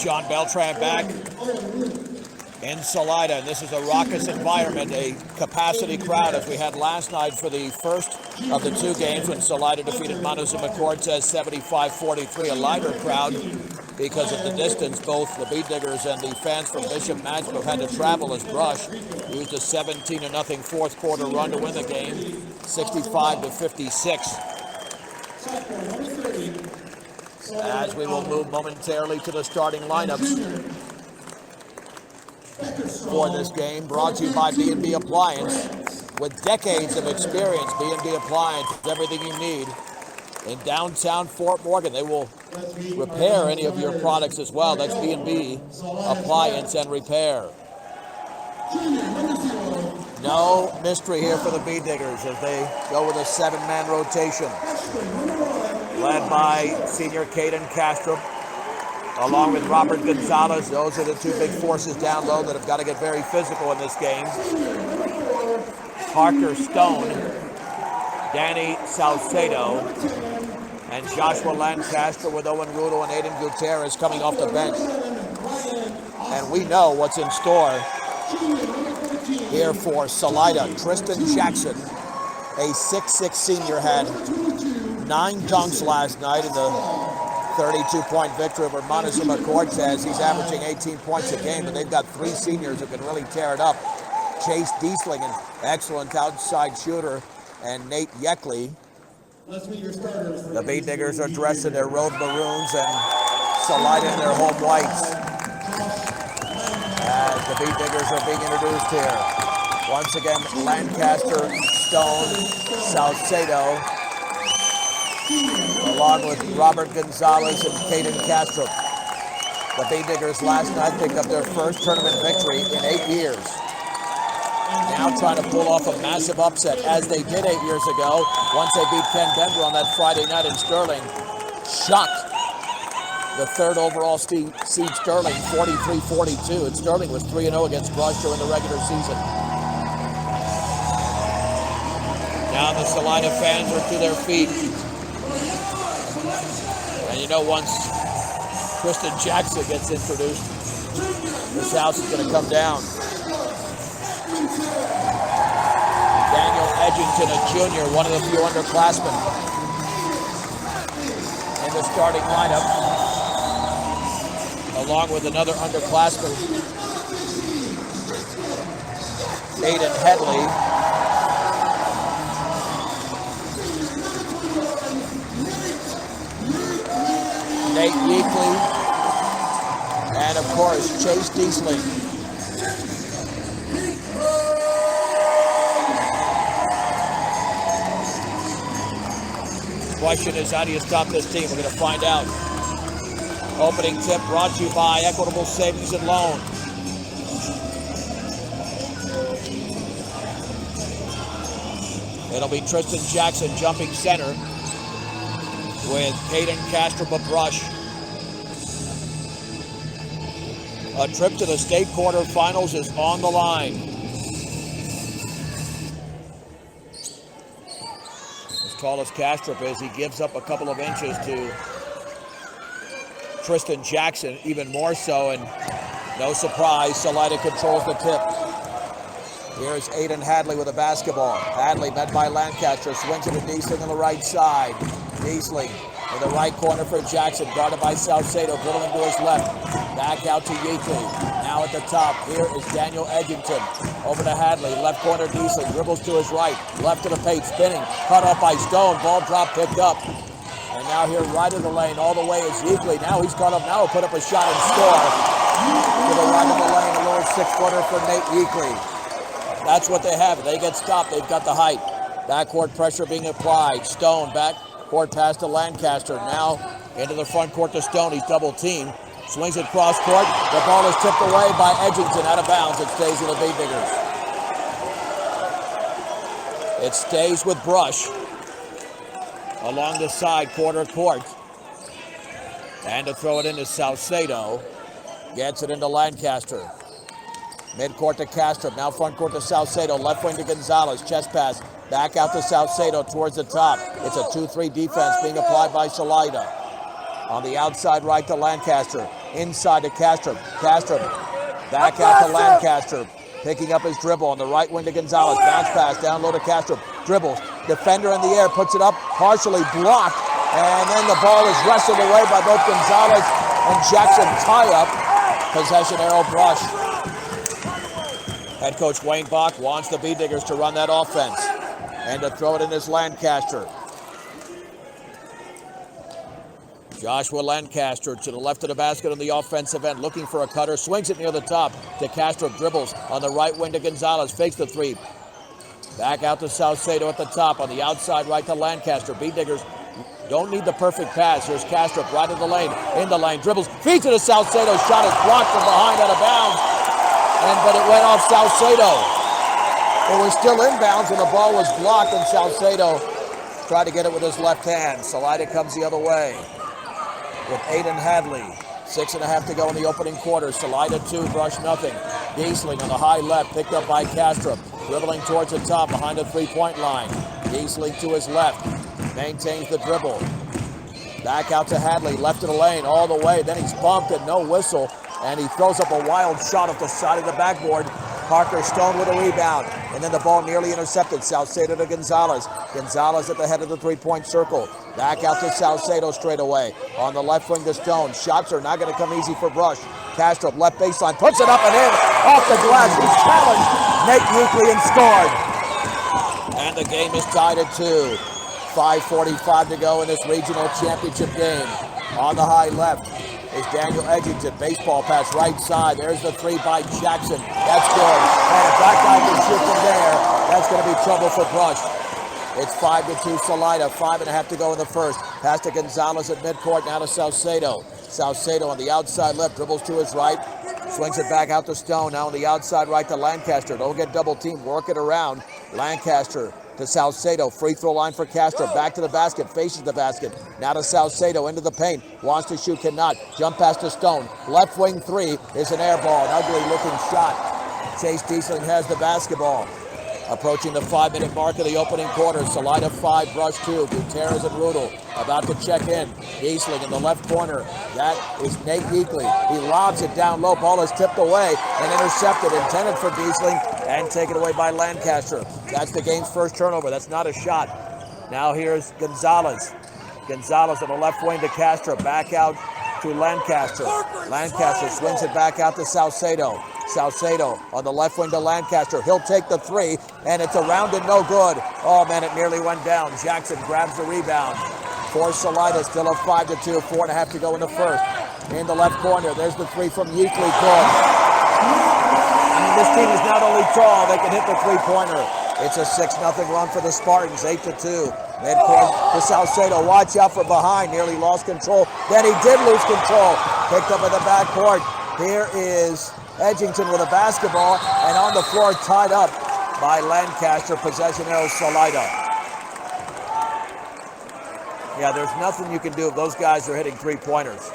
John Beltran back in Salida, and this is a raucous environment, a capacity crowd as we had last night for the first of the two games when Salida defeated Montezuma Cortez 75-43, a lighter crowd because of the distance. Both the Bead Diggers and the fans from Bishop Maxwell have had to travel as Brush used a 17-0 fourth quarter run to win the game, 65-56. As we will move momentarily to the starting lineups for this game, brought to you by B&B Appliance. With decades of experience, B&B Appliance is everything you need in downtown Fort Morgan. They will repair any of your products as well. That's B&B Appliance and Repair. No mystery here for the Bead Diggers as they go with a 7-man rotation, led by senior Caden Castro, along with Robert Gonzalez. Those are the two big forces down low that have got to get very physical in this game. Parker Stone, Danny Salcedo, and Joshua Lancaster with Owen Rudo and Aiden Gutierrez coming off the bench. And we know what's in store here for Salida. Tristan Jackson, a 6'6 senior, had 9 dunks last night in the 32-point victory over Montezuma Cortez. He's averaging 18 points a game, and they've got 3 seniors who can really tear it up. Chase Diesling, an excellent outside shooter, and Nate Yeckley. The Bead Diggers are dressed in their road maroons and Salida in their home whites. As the Bead Diggers are being introduced here. Once again, Lancaster, Stone, Salcedo, along with Robert Gonzalez and Caden Castro. The Bead Diggers last night picked up their first tournament victory in 8 years. Now trying to pull off a massive upset, as they did 8 years ago, once they beat Penn Denver on that Friday night in Sterling. Shocked the third overall seed Sterling, 43-42, and Sterling was 3-0 against Brush during the regular season. Now the Salida fans are to their feet. And you know, once Tristan Jackson gets introduced, this house is going to come down. Daniel Edgington, a junior, one of the few underclassmen in the starting lineup, along with another underclassman, Aiden Headley. Nate Yeakley, and of course, Chase Diesling. The question is, how do you stop this team? We're going to find out. Opening tip brought to you by Equitable Savings and Loan. It'll be Tristan Jackson jumping center with Caden Castro Brush. A trip to the state quarterfinals is on the line. As tall as Kastrup is, he gives up a couple of inches to Tristan Jackson, even more so, and no surprise, Salida controls the tip. Here's Aiden Hadley with a basketball. Hadley met by Lancaster, swings it to Diesling on the right side. Diesling in the right corner for Jackson, guarded by Salcedo, dribbling to his left. Back out to Yeakley. Now at the top, here is Daniel Edgington. Over to Hadley, left corner Diesling, dribbles to his right, left to the paint, spinning, cut off by Stone, ball drop picked up. And now here right in the lane, all the way is Yeakley. Now he's caught up, now he'll put up a shot and score. To the right of the lane, a little 6-footer for Nate Yeakley. That's what they have. If they get stopped, they've got the height. Backcourt pressure being applied. Stone back court pass to Lancaster. Now into the front court to Stone. He's double teamed. Swings it cross court. The ball is tipped away by Edgington out of bounds. It stays with the Bead Diggers. It stays with Brush along the side quarter court. And to throw it into Salcedo. Gets it into Lancaster. Mid-court to Castro, now front court to Salcedo, left wing to Gonzalez, chest pass, back out to Salcedo towards the top. It's a 2-3 defense being applied by Salida. On the outside right to Lancaster. Inside to Castro. Castro back out to Lancaster. Picking up his dribble on the right wing to Gonzalez. Bounce pass down low to Castro. Dribbles. Defender in the air. Puts it up. Partially blocked. And then the ball is wrestled away by both Gonzalez and Jackson. Tie up. Possession arrow brush. Head coach Wayne Bach wants the B-Diggers to run that offense. And to throw it in is Lancaster. Joshua Lancaster to the left of the basket on the offensive end, looking for a cutter, swings it near the top to Castro, dribbles on the right wing to Gonzalez, fakes the three. Back out to Salcedo at the top, on the outside right to Lancaster. B-Diggers don't need the perfect pass. Here's Castro right in the lane, dribbles, feeds it to Salcedo, shot is blocked from behind out of bounds, but it went off Salcedo. It was still inbounds and the ball was blocked, and Salcedo tried to get it with his left hand. Salida comes the other way with Aiden Hadley. 6.5 to go in the opening quarter. Salida 2, Brush nothing. Giesling on the high left, picked up by Castro. Dribbling towards the top behind the three-point line. Giesling to his left. Maintains the dribble. Back out to Hadley, left of the lane, all the way. Then he's bumped and no whistle. And he throws up a wild shot off the side of the backboard. Parker Stone with a rebound. And then the ball nearly intercepted. Salcedo to Gonzalez. Gonzalez at the head of the three-point circle. Back out to Salcedo straight away. On the left wing to Stone. Shots are not going to come easy for Brush. Castro, left baseline, puts it up and in. Off the glass. He's challenged. Nate Weekly and scored. And the game is tied at 2. 5:45 to go in this regional championship game. On the high left is Daniel Edgington. Baseball pass right side. There's the three by Jackson. That's good. And if that guy can shoot from there, that's going to be trouble for Brush. It's 5-2 Salida. 5.5 to go in the first. Pass to Gonzalez at midcourt. Now to Salcedo. Salcedo on the outside left. Dribbles to his right. Swings it back out to Stone. Now on the outside right to Lancaster. Don't get double teamed. Work it around. Lancaster to Salcedo. Free throw line for Castro. Back to the basket. Faces the basket. Now to Salcedo. Into the paint. Wants to shoot. Cannot. Jump pass to Stone. Left wing three is an air ball. An ugly looking shot. Chase Diesling has the basketball. Approaching the 5-minute mark of the opening quarter. Salida 5, Brush 2. Gutierrez and Rudel about to check in. Diesling in the left corner. That is Nate Weekly. He lobs it down low. Ball is tipped away and intercepted. Intended for Diesling and taken away by Lancaster. That's the game's first turnover. That's not a shot. Now here's Gonzalez. Gonzalez on the left wing to Castro. Back out to Lancaster. Lancaster swings it back out to Salcedo. Salcedo on the left wing to Lancaster. He'll take the three, and it's around and no good. Oh, man, it nearly went down. Jackson grabs the rebound. For Salida, still up 5-2, 4.5 to go in the first. In the left corner, there's the three from Weekly. Good. I mean, this team is not only tall, they can hit the three-pointer. It's a 6-0 run for the Spartans, 8-2. Midcourt to Salcedo. Watch out for behind. Nearly lost control. Then he did lose control. Picked up in the backcourt. Here is Edgington with a basketball, and on the floor tied up by Lancaster. Possession arrow Salida. Yeah, there's nothing you can do if those guys are hitting three-pointers.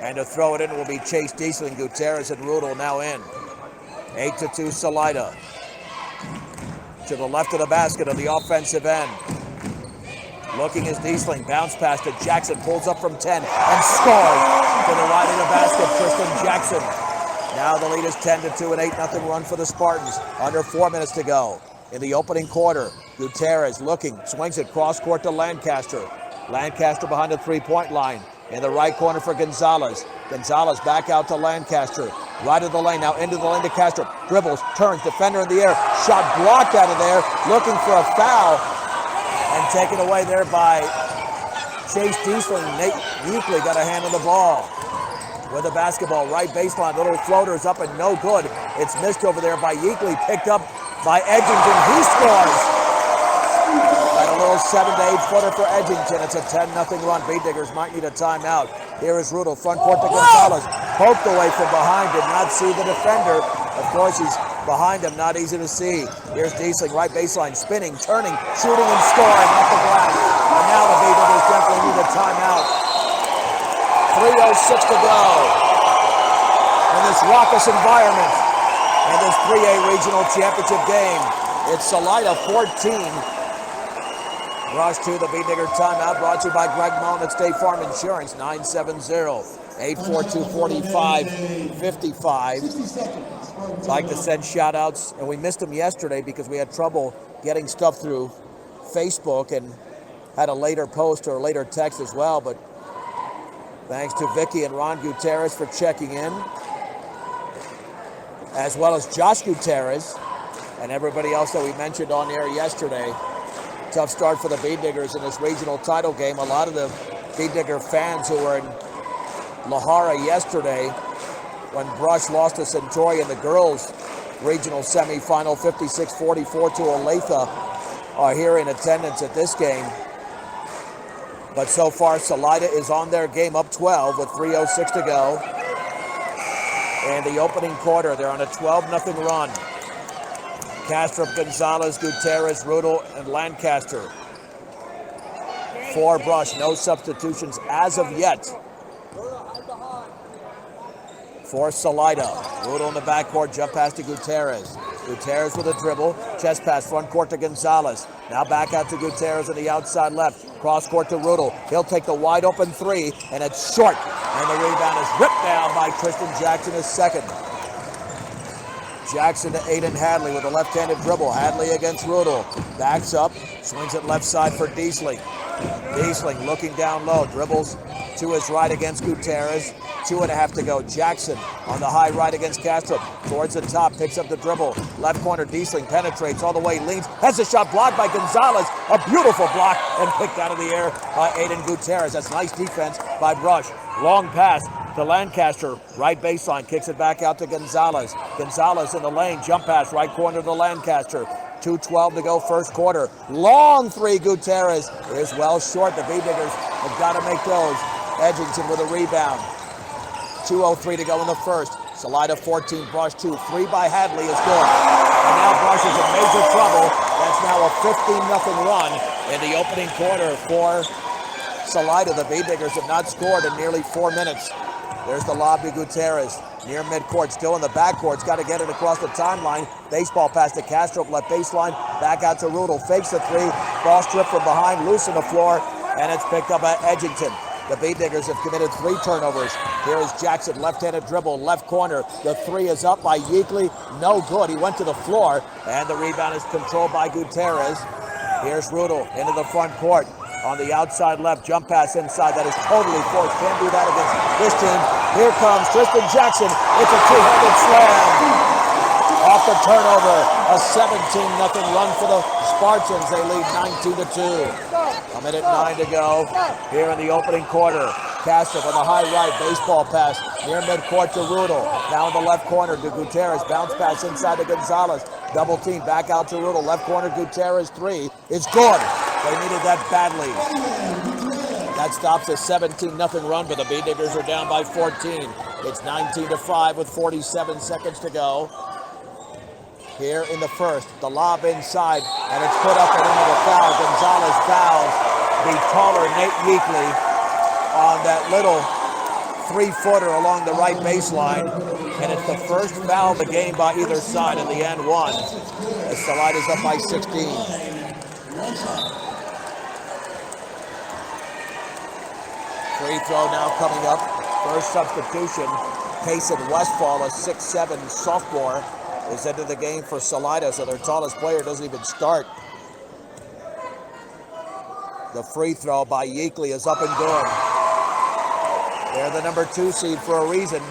And to throw it in will be Chase Diesling. Gutierrez and Rudel now in. 8-2 Salida. To the left of the basket on the offensive end. Looking is Diesling. Bounce pass to Jackson. Pulls up from 10 and scores. To the right of the basket, Tristan Jackson. Now the lead is 10-2, an 8-0 run for the Spartans. Under 4 minutes to go in the opening quarter. Gutierrez looking, swings it cross court to Lancaster. Lancaster behind the three-point line. In the right corner for Gonzalez. Gonzalez back out to Lancaster. Right of the lane, now into the lane to Castro. Dribbles, turns, defender in the air. Shot blocked out of there, looking for a foul. And taken away there by Chase Diesling. Nate Weekly got a hand on the ball. With the basketball, right baseline, little floaters up and no good. It's missed over there by Weekly, picked up by Edgington. He scores. Got a little 7 to 8 footer for Edgington. It's a 10-0 run. B-Diggers might need a timeout. Here is Rudel, front court to Gonzalez. Poked away from behind, did not see the defender. Of course, he's behind him, not easy to see. Here's Diesling, right baseline, spinning, turning, shooting, and scoring off the glass. And now the B-Diggers definitely need a timeout. 3:06 to go in this raucous environment in this 3A regional championship game. It's Salida 14, Rush to the B-Digger timeout, brought to you by Greg Mullen at State Farm Insurance, 970-842-4555. Like to send shout-outs, and we missed them yesterday because we had trouble getting stuff through Facebook and had a later post or a later text as well, but thanks to Vicky and Ron Gutierrez for checking in, as well as Josh Gutierrez and everybody else that we mentioned on air yesterday. Tough start for the B-Diggers in this regional title game. A lot of the B-Digger fans who were in Lahara yesterday when Brush lost to Centurion in the girls' regional semifinal 56-44 to Olathe are here in attendance at this game. But so far, Salida is on their game, up 12 with 3:06 to go. And the opening quarter, they're on a 12-0 run. Castrop, Gonzalez, Gutierrez, Rudel, and Lancaster. For Brush, no substitutions as of yet. For Salida, Rudel in the backcourt, jump pass to Gutierrez. Gutierrez with a dribble, chest pass front court to Gonzalez. Now back out to Gutierrez on the outside left. Cross court to Rudel. He'll take the wide open three, and it's short. And the rebound is ripped down by Tristan Jackson, his second. Jackson to Aiden Hadley with a left-handed dribble. Hadley against Rudel. Backs up, swings it left side for Diesling. Diesling looking down low, dribbles to his right against Gutierrez. 2.5 to go. Jackson on the high right against Castro. Towards the top, picks up the dribble. Left corner, Diesling penetrates all the way, leans, has a shot blocked by Gonzalez. A beautiful block and picked out of the air by Aiden Gutierrez. That's nice defense by Brush. Long pass to Lancaster, right baseline, kicks it back out to Gonzalez. Gonzalez in the lane, jump pass, right corner to Lancaster. 2:12 to go, first quarter. Long three, Gutierrez is well short. The B-Diggers have got to make those. Edgington with a rebound. 2:03 to go in the first. Salida 14, Brush 2. 3 by Hadley is good. And now Brush is in major trouble. That's now a 15-0 run in the opening quarter for Salida. The B-Diggers have not scored in nearly 4 minutes. There's the lob to Gutierrez. Near midcourt, still in the backcourt. It's got to get it across the timeline. Baseball pass to Castro, left baseline. Back out to Rudel. Fakes the three. Ball stripped from behind, loose on the floor. And it's picked up by Edgington. The B-Diggers have committed 3 turnovers. Here is Jackson, left-handed dribble, left corner. The three is up by Yeakley. No good. He went to the floor. And the rebound is controlled by Gutierrez. Here's Rudel into the front court. On the outside left, jump pass inside. That is totally forced. Can't do that against this team. Here comes Tristan Jackson. It's a two-handed slam. Off the turnover, a 17-0 run for the Spartans. They lead 19-2. A minute 9 to go here in the opening quarter. Castro on the high right, baseball pass near midcourt to Rudel. Now in the left corner to Gutierrez. Bounce pass inside to Gonzalez. Double team back out to Rudel. Left corner, Gutierrez 3. It's good. They needed that badly. That stops a 17-0 run, but the B-Diggers are down by 14. It's 19-5 with 47 seconds to go. Here in the first, the lob inside, and it's put up and into the foul. Gonzalez fouls the taller Nate Yeakley on that little 3-footer along the right baseline, and it's the first foul of the game by either side in the end one, as Salida's up by 16. Free throw now coming up. First substitution, Payson Westfall, a 6'7" sophomore, is into the game for Salida, so their tallest player doesn't even start. The free throw by Yeakley is up and good. They're the number 2 seed for a reason.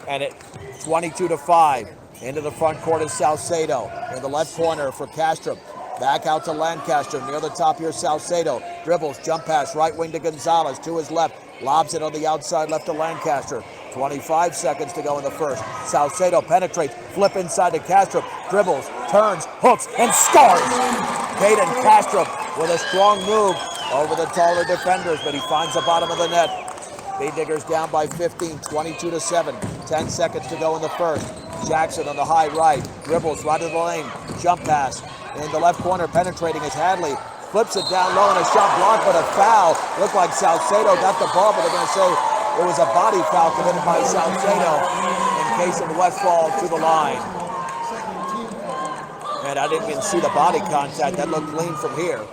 And it 22-5. Into the front court is Salcedo. In the left corner for Castro. Back out to Lancaster. Near the top here, Salcedo. Dribbles, jump pass, right wing to Gonzalez. To his left. Lobs it on the outside left to Lancaster. 25 seconds to go in the first. Salcedo penetrates. Flip inside to Castro. Dribbles, turns, hooks, and scores. Caden Castro with a strong move over the taller defenders, but he finds the bottom of the net. B-Diggers down by 15, 22-7. 10 seconds to go in the first. Jackson on the high right. Dribbles right of the lane. Jump pass. In the left corner, penetrating is Hadley. Flips it down low and a shot blocked, but a foul. Looked like Salcedo got the ball, but they're going to say it was a body foul committed by Salcedo in case of Westfall to the line. And I didn't even see the body contact. That looked clean from here.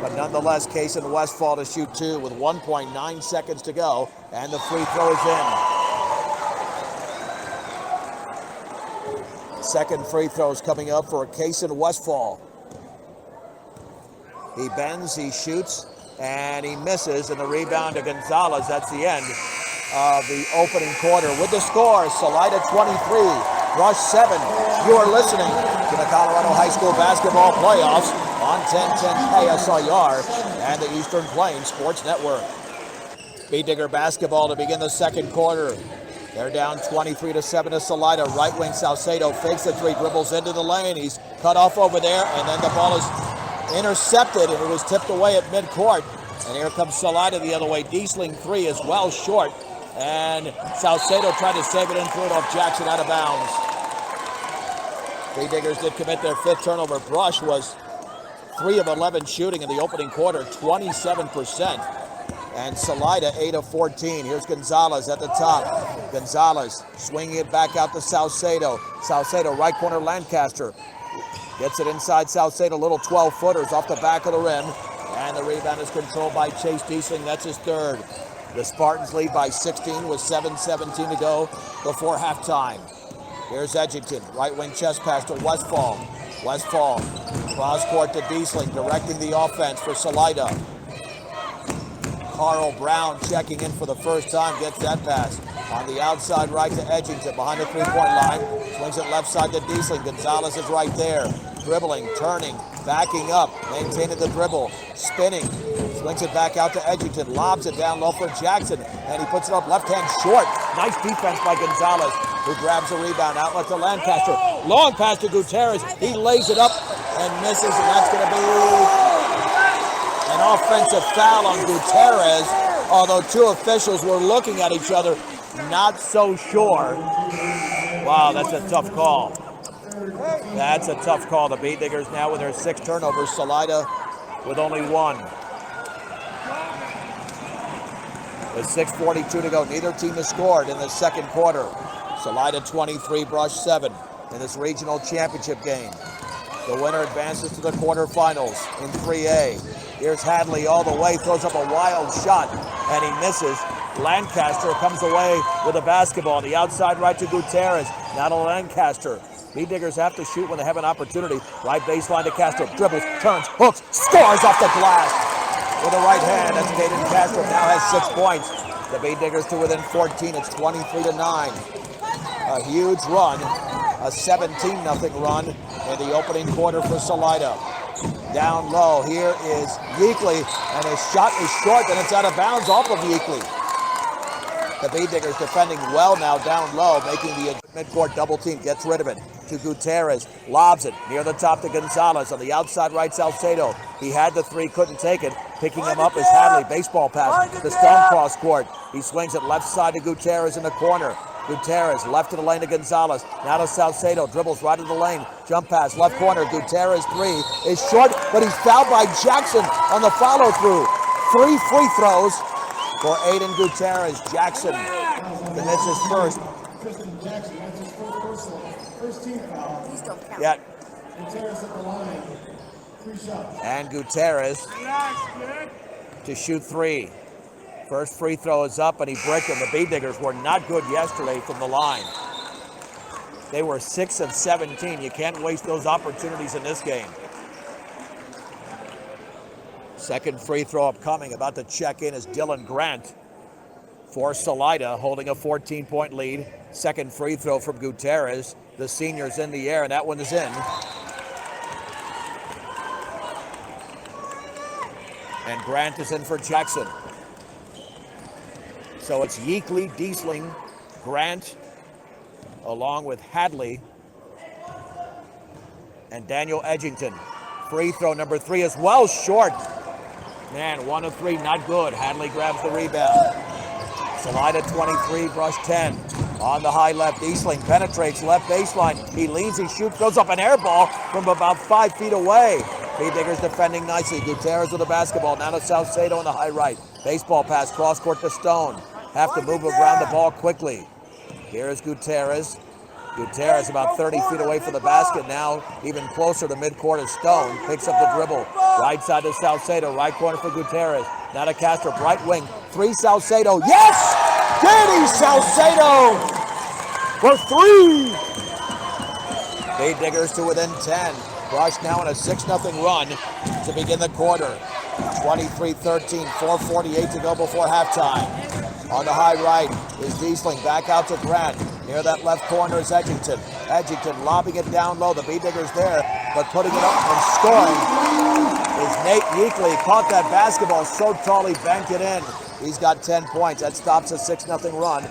But nonetheless, Case and Westfall to shoot 2 with 1.9 seconds to go, and the free throw is in. Second free throw is coming up for Case and Westfall. He bends, he shoots, and he misses, and the rebound to Gonzalez. That's the end of the opening quarter. With the score, Salida 23, Rush 7. You are listening to the Colorado High School Basketball Playoffs on 1010 KSIR and the Eastern Plains Sports Network. Digger basketball to begin the second quarter. They're down 23-7 to Salida. Right wing Salcedo fakes the three, dribbles into the lane. He's cut off over there, and then the ball is intercepted, and it was tipped away at midcourt. And here comes Salida the other way. Diesling three is well short, and Salcedo tried to save it and threw it off Jackson out of bounds. Diggers did commit their fifth turnover. Brush was 3 of 11 shooting in the opening quarter, 27%. And Salida 8 of 14. Here's Gonzalez at the top. Gonzalez swinging it back out to Salcedo. Salcedo, right corner, Lancaster. Gets it inside Salcedo, little 12-footers off the back of the rim. And the rebound is controlled by Chase Diesling. That's his third. The Spartans lead by 16 with 7:17 to go before halftime. Here's Edgington, right wing chest pass to Westfall. Westfall, cross court to Diesling, directing the offense for Salida. Carl Brown checking in for the first time, gets that pass. On the outside right to Edgington, behind the three-point line. Swings it left side to Diesling. Gonzalez is right there. Dribbling, turning, backing up, maintaining the dribble, spinning. Swings it back out to Edgington, lobs it down low for Jackson, and he puts it up left hand short. Nice defense by Gonzalez, who grabs the rebound, outlet to Lancaster. Long pass to Gutierrez, he lays it up and misses, and that's going to be an offensive foul on Gutierrez, although two officials were looking at each other, not so sure. Wow, that's a tough call. That's a tough call. The Diggers now with their 6 turnovers, Salida with only 1. With 6:42 to go, neither team has scored in the second quarter. Salida 23, Brush 7 in this regional championship game. The winner advances to the quarterfinals in 3A. Here's Hadley all the way, throws up a wild shot, and he misses. Lancaster comes away with a basketball on the outside right to Gutierrez. Now to Lancaster. Diggers have to shoot when they have an opportunity. Right baseline to Castro. Dribbles, turns, hooks, scores off the glass with the right hand. That's Caden Castro, now has 6 points. The Diggers to within 14. It's 23-9. A huge run, a 17-0 run in the opening quarter for Salida. Down low, here is Yeakley, and his shot is short, and it's out of bounds off of Yeakley. The Diggers defending well now down low, making the midcourt double team, gets rid of it to Gutierrez, lobs it near the top to Gonzalez on the outside right, Salcedo. He had the three, couldn't take it. Picking him up is Hadley, baseball pass, the Stone cross court. He swings it left side to Gutierrez in the corner. Gutierrez left to the lane to Gonzalez. Now to Salcedo, dribbles right in the lane. Jump pass, left corner. Gutierrez three is short, but he's fouled by Jackson on the follow through. 3 free throws for Aiden Gutierrez. Jackson commits his first. Jackson, that's his first team foul. Yeah. Gutierrez at the line. 3 shots. And Gutierrez to shoot 3. First free throw is up, and he bricked him. The Diggers were not good yesterday from the line. They were 6 of 17. You can't waste those opportunities in this game. Second free throw upcoming. About to check in is Dylan Grant for Salida, holding a 14-point lead. Second free throw from Gutierrez. The senior's in the air, and that one is in. And Grant is in for Jackson. So it's Yeakley, Diesling, Grant, along with Hadley and Daniel Edgington. Free throw number 3 is well short. Man, 1 of 3, not good. Hadley grabs the rebound. Salida 23, Brush 10. On the high left, Diesling penetrates left baseline. He leans, he shoots, goes up an air ball from about 5 feet away. Diggers defending nicely. Gutierrez with the basketball. Now to Salcedo on the high right. Baseball pass, cross court to Stone. Have to move around the ball quickly. Here is Gutierrez. Gutierrez about 30 feet away from the basket now, even closer to midcourt as Stone picks up the dribble. Right side to Salcedo, right corner for Gutierrez. Now to Castro, right wing, 3 Salcedo. Yes! Danny Salcedo for 3! Bay Diggers to within 10. Brush now on a 6-0 run to begin the quarter. 23-13, 4:48 to go before halftime. On the high right is Diesling, back out to Grant. Near that left corner is Edgington. Edgington lobbing it down low. The B-Diggers there, but putting it up and scoring is Nate Yeakley. Caught that basketball so tall he banked it in. He's got 10 points. That stops a 6-0 run.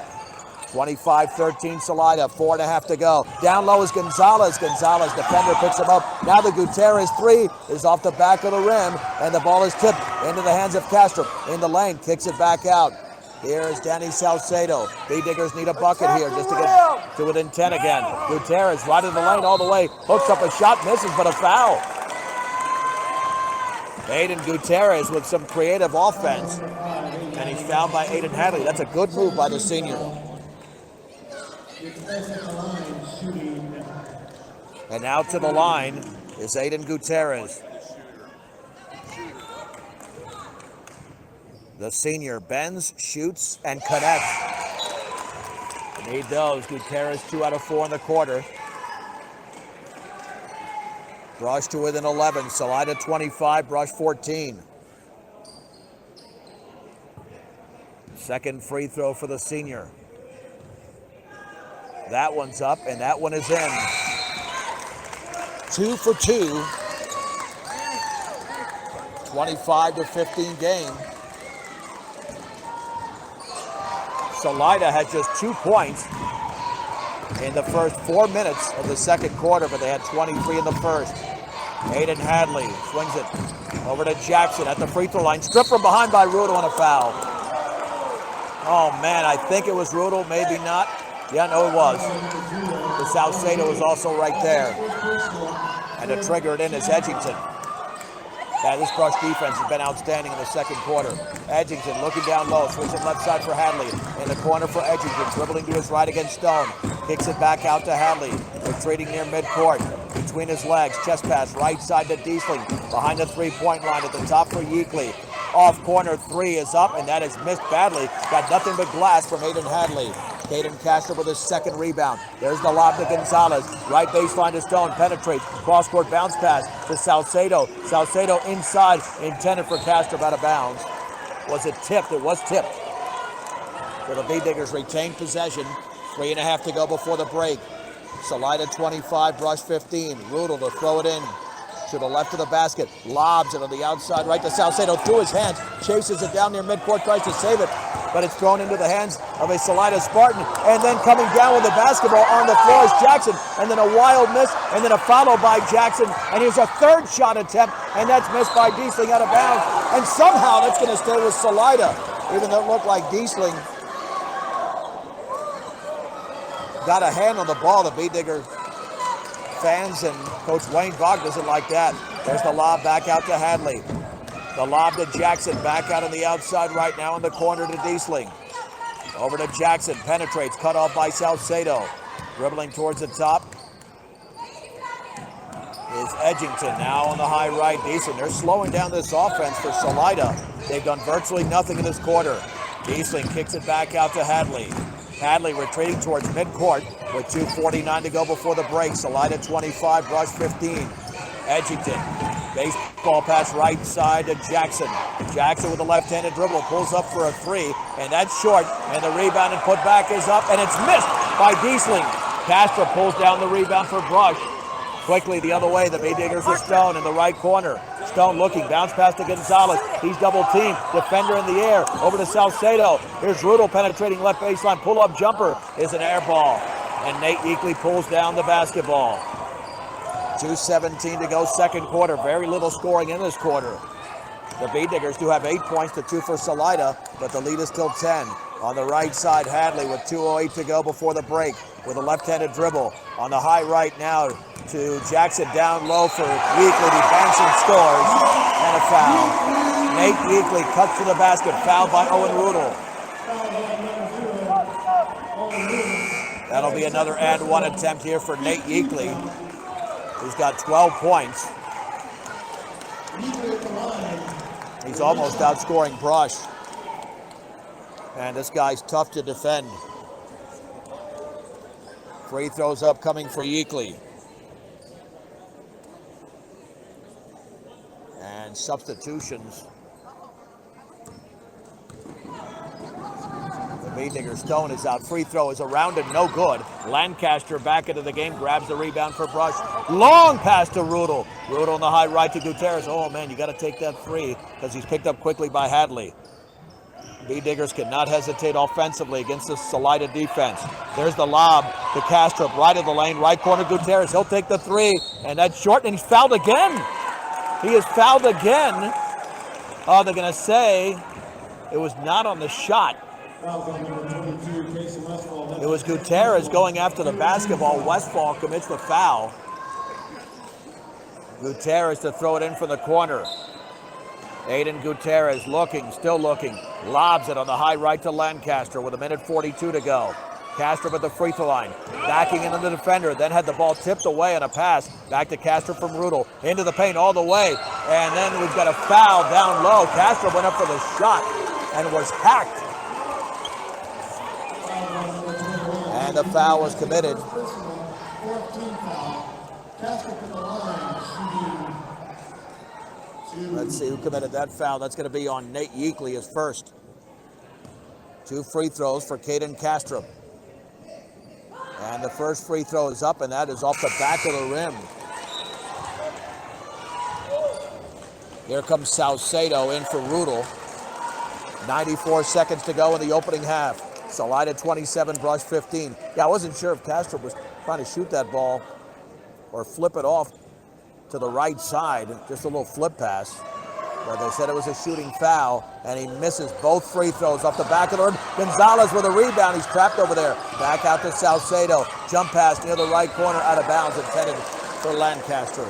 25-13 Salida, 4.5 to go. Down low is Gonzalez. Gonzalez, defender, picks him up. Now the Gutierrez 3 is off the back of the rim, and the ball is tipped into the hands of Castro. In the lane, kicks it back out. Here is Danny Salcedo. B-Diggers need a bucket here just to get to within 10 again. Gutierrez right in the lane all the way. Hooks up a shot, misses, but a foul. Aiden Gutierrez with some creative offense. And he's fouled by Aiden Hadley. That's a good move by the senior. And now to the line is Aiden Gutierrez. The senior bends, shoots, and connects. Need those. Gutierrez 2 out of 4 in the quarter. Brush to within 11. Salida 25, Brush 14. Second free throw for the senior. That one's up, and that one is in. 2 for 2. 25-15 game. Salida had just 2 points in the first 4 minutes of the second quarter, but they had 23 in the first. Aiden Hadley swings it over to Jackson at the free throw line. Stripped from behind by Rudel on a foul. Oh man, I think it was Rudel, maybe not. Yeah, no, it was. The Salcedo was also right there. And to trigger it in is Edgington. Yeah, this Brush defense has been outstanding in the second quarter. Edgington looking down low, swings it left side for Hadley. In the corner for Edgington, dribbling to his right against Stone. Kicks it back out to Hadley. Retreating near midcourt. Between his legs, chest pass, right side to Diesling. Behind the three-point line at the top for Yeakley. Off corner 3 is up, and that is missed badly. Got nothing but glass from Aiden Hadley. Caden Castro with his second rebound. There's the lob to Gonzalez. Right baseline to Stone. Penetrates. Cross-court bounce pass to Salcedo. Salcedo inside. Intended for Castro, out of bounds. Was it tipped? It was tipped. So the B-Diggers retain possession. 3.5 to go before the break. Salida 25, Brush 15. Rudel to throw it in to the left of the basket. Lobs it on the outside right to Salcedo through his hands. Chases it down near midcourt. Tries to save it. But it's thrown into the hands of a Salida Spartan. And then coming down with the basketball on the floor is Jackson. And then a wild miss. And then a follow by Jackson. And here's a third shot attempt. And that's missed by Diesling out of bounds. And somehow that's going to stay with Salida. Even though it looked like Diesling got a hand on the ball. The B-Digger fans and Coach Wayne Bogg doesn't like that. There's the lob back out to Hadley. The lob to Jackson, back out on the outside right now in the corner to Diesling. Over to Jackson, penetrates, cut off by Salcedo. Dribbling towards the top is Edgington, now on the high right. Diesling, they're slowing down this offense for Salida. They've done virtually nothing in this quarter. Diesling kicks it back out to Hadley. Hadley retreating towards midcourt with 2:49 to go before the break. Salida 25, Brush 15. Edgington, baseball pass right side to Jackson. Jackson with a left-handed dribble, pulls up for a 3, and that's short. And the rebound and put back is up, and it's missed by Diesling. Castro pulls down the rebound for Brush. Quickly the other way, the B-Diggers with Stone in the right corner. Stone looking, bounce pass to Gonzalez. He's double teamed, defender in the air, over to Salcedo. Here's Rudel penetrating left baseline, pull-up jumper is an air ball. And Nate Yeakley pulls down the basketball. 2:17 to go, second quarter. Very little scoring in this quarter. The B-Diggers do have 8 points to 2 for Salida, but the lead is still 10. On the right side, Hadley with 2:08 to go before the break with a left-handed dribble. On the high right now to Jackson, down low for Yeakley. He banks and scores, and a foul. Nate Yeakley cuts to the basket, fouled by Owen Rudel. That'll be another and one attempt here for Nate Yeakley. He's got 12 points. He's almost outscoring Brush. And this guy's tough to defend. Free throws upcoming for Yeakley. And substitutions. The Beedinger Stone is out. Free throw is around and no good. Lancaster back into the game, grabs the rebound for Brush. Long pass to Rudel. Rudel on the high right to Gutierrez. Oh man, you got to take that free because he's picked up quickly by Hadley. Beediggers cannot hesitate offensively against the Salida defense. There's the lob to Castrop, right of the lane, right corner Gutierrez. He'll take the three, and that's short, and he's fouled again. He is fouled again. Oh, they're going to say it was not on the shot. It was Gutierrez going after the basketball. Westfall commits the foul. Gutierrez to throw it in from the corner. Aiden Gutierrez looking, still looking. Lobs it on the high right to Lancaster with 1:42 to go. Castro at the free throw line. Backing into the defender, then had the ball tipped away on a pass. Back to Castro from Rudel. Into the paint all the way. And then we've got a foul down low. Castro went up for the shot and was hacked. And the foul was committed. Let's see who committed that foul. That's going to be on Nate Yeakley, his first. 2 free throws for Caden Castro. And the first free throw is up, and that is off the back of the rim. Here comes Salcedo in for Rudel. 94 seconds to go in the opening half. Salida 27, Brush 15. Yeah, I wasn't sure if Castro was trying to shoot that ball or flip it off to the right side, just a little flip pass. But they said it was a shooting foul, and he misses both free throws off the back of the rim. Gonzalez with a rebound. He's trapped over there. Back out to Salcedo. Jump pass near the right corner, out of bounds, intended for Lancaster.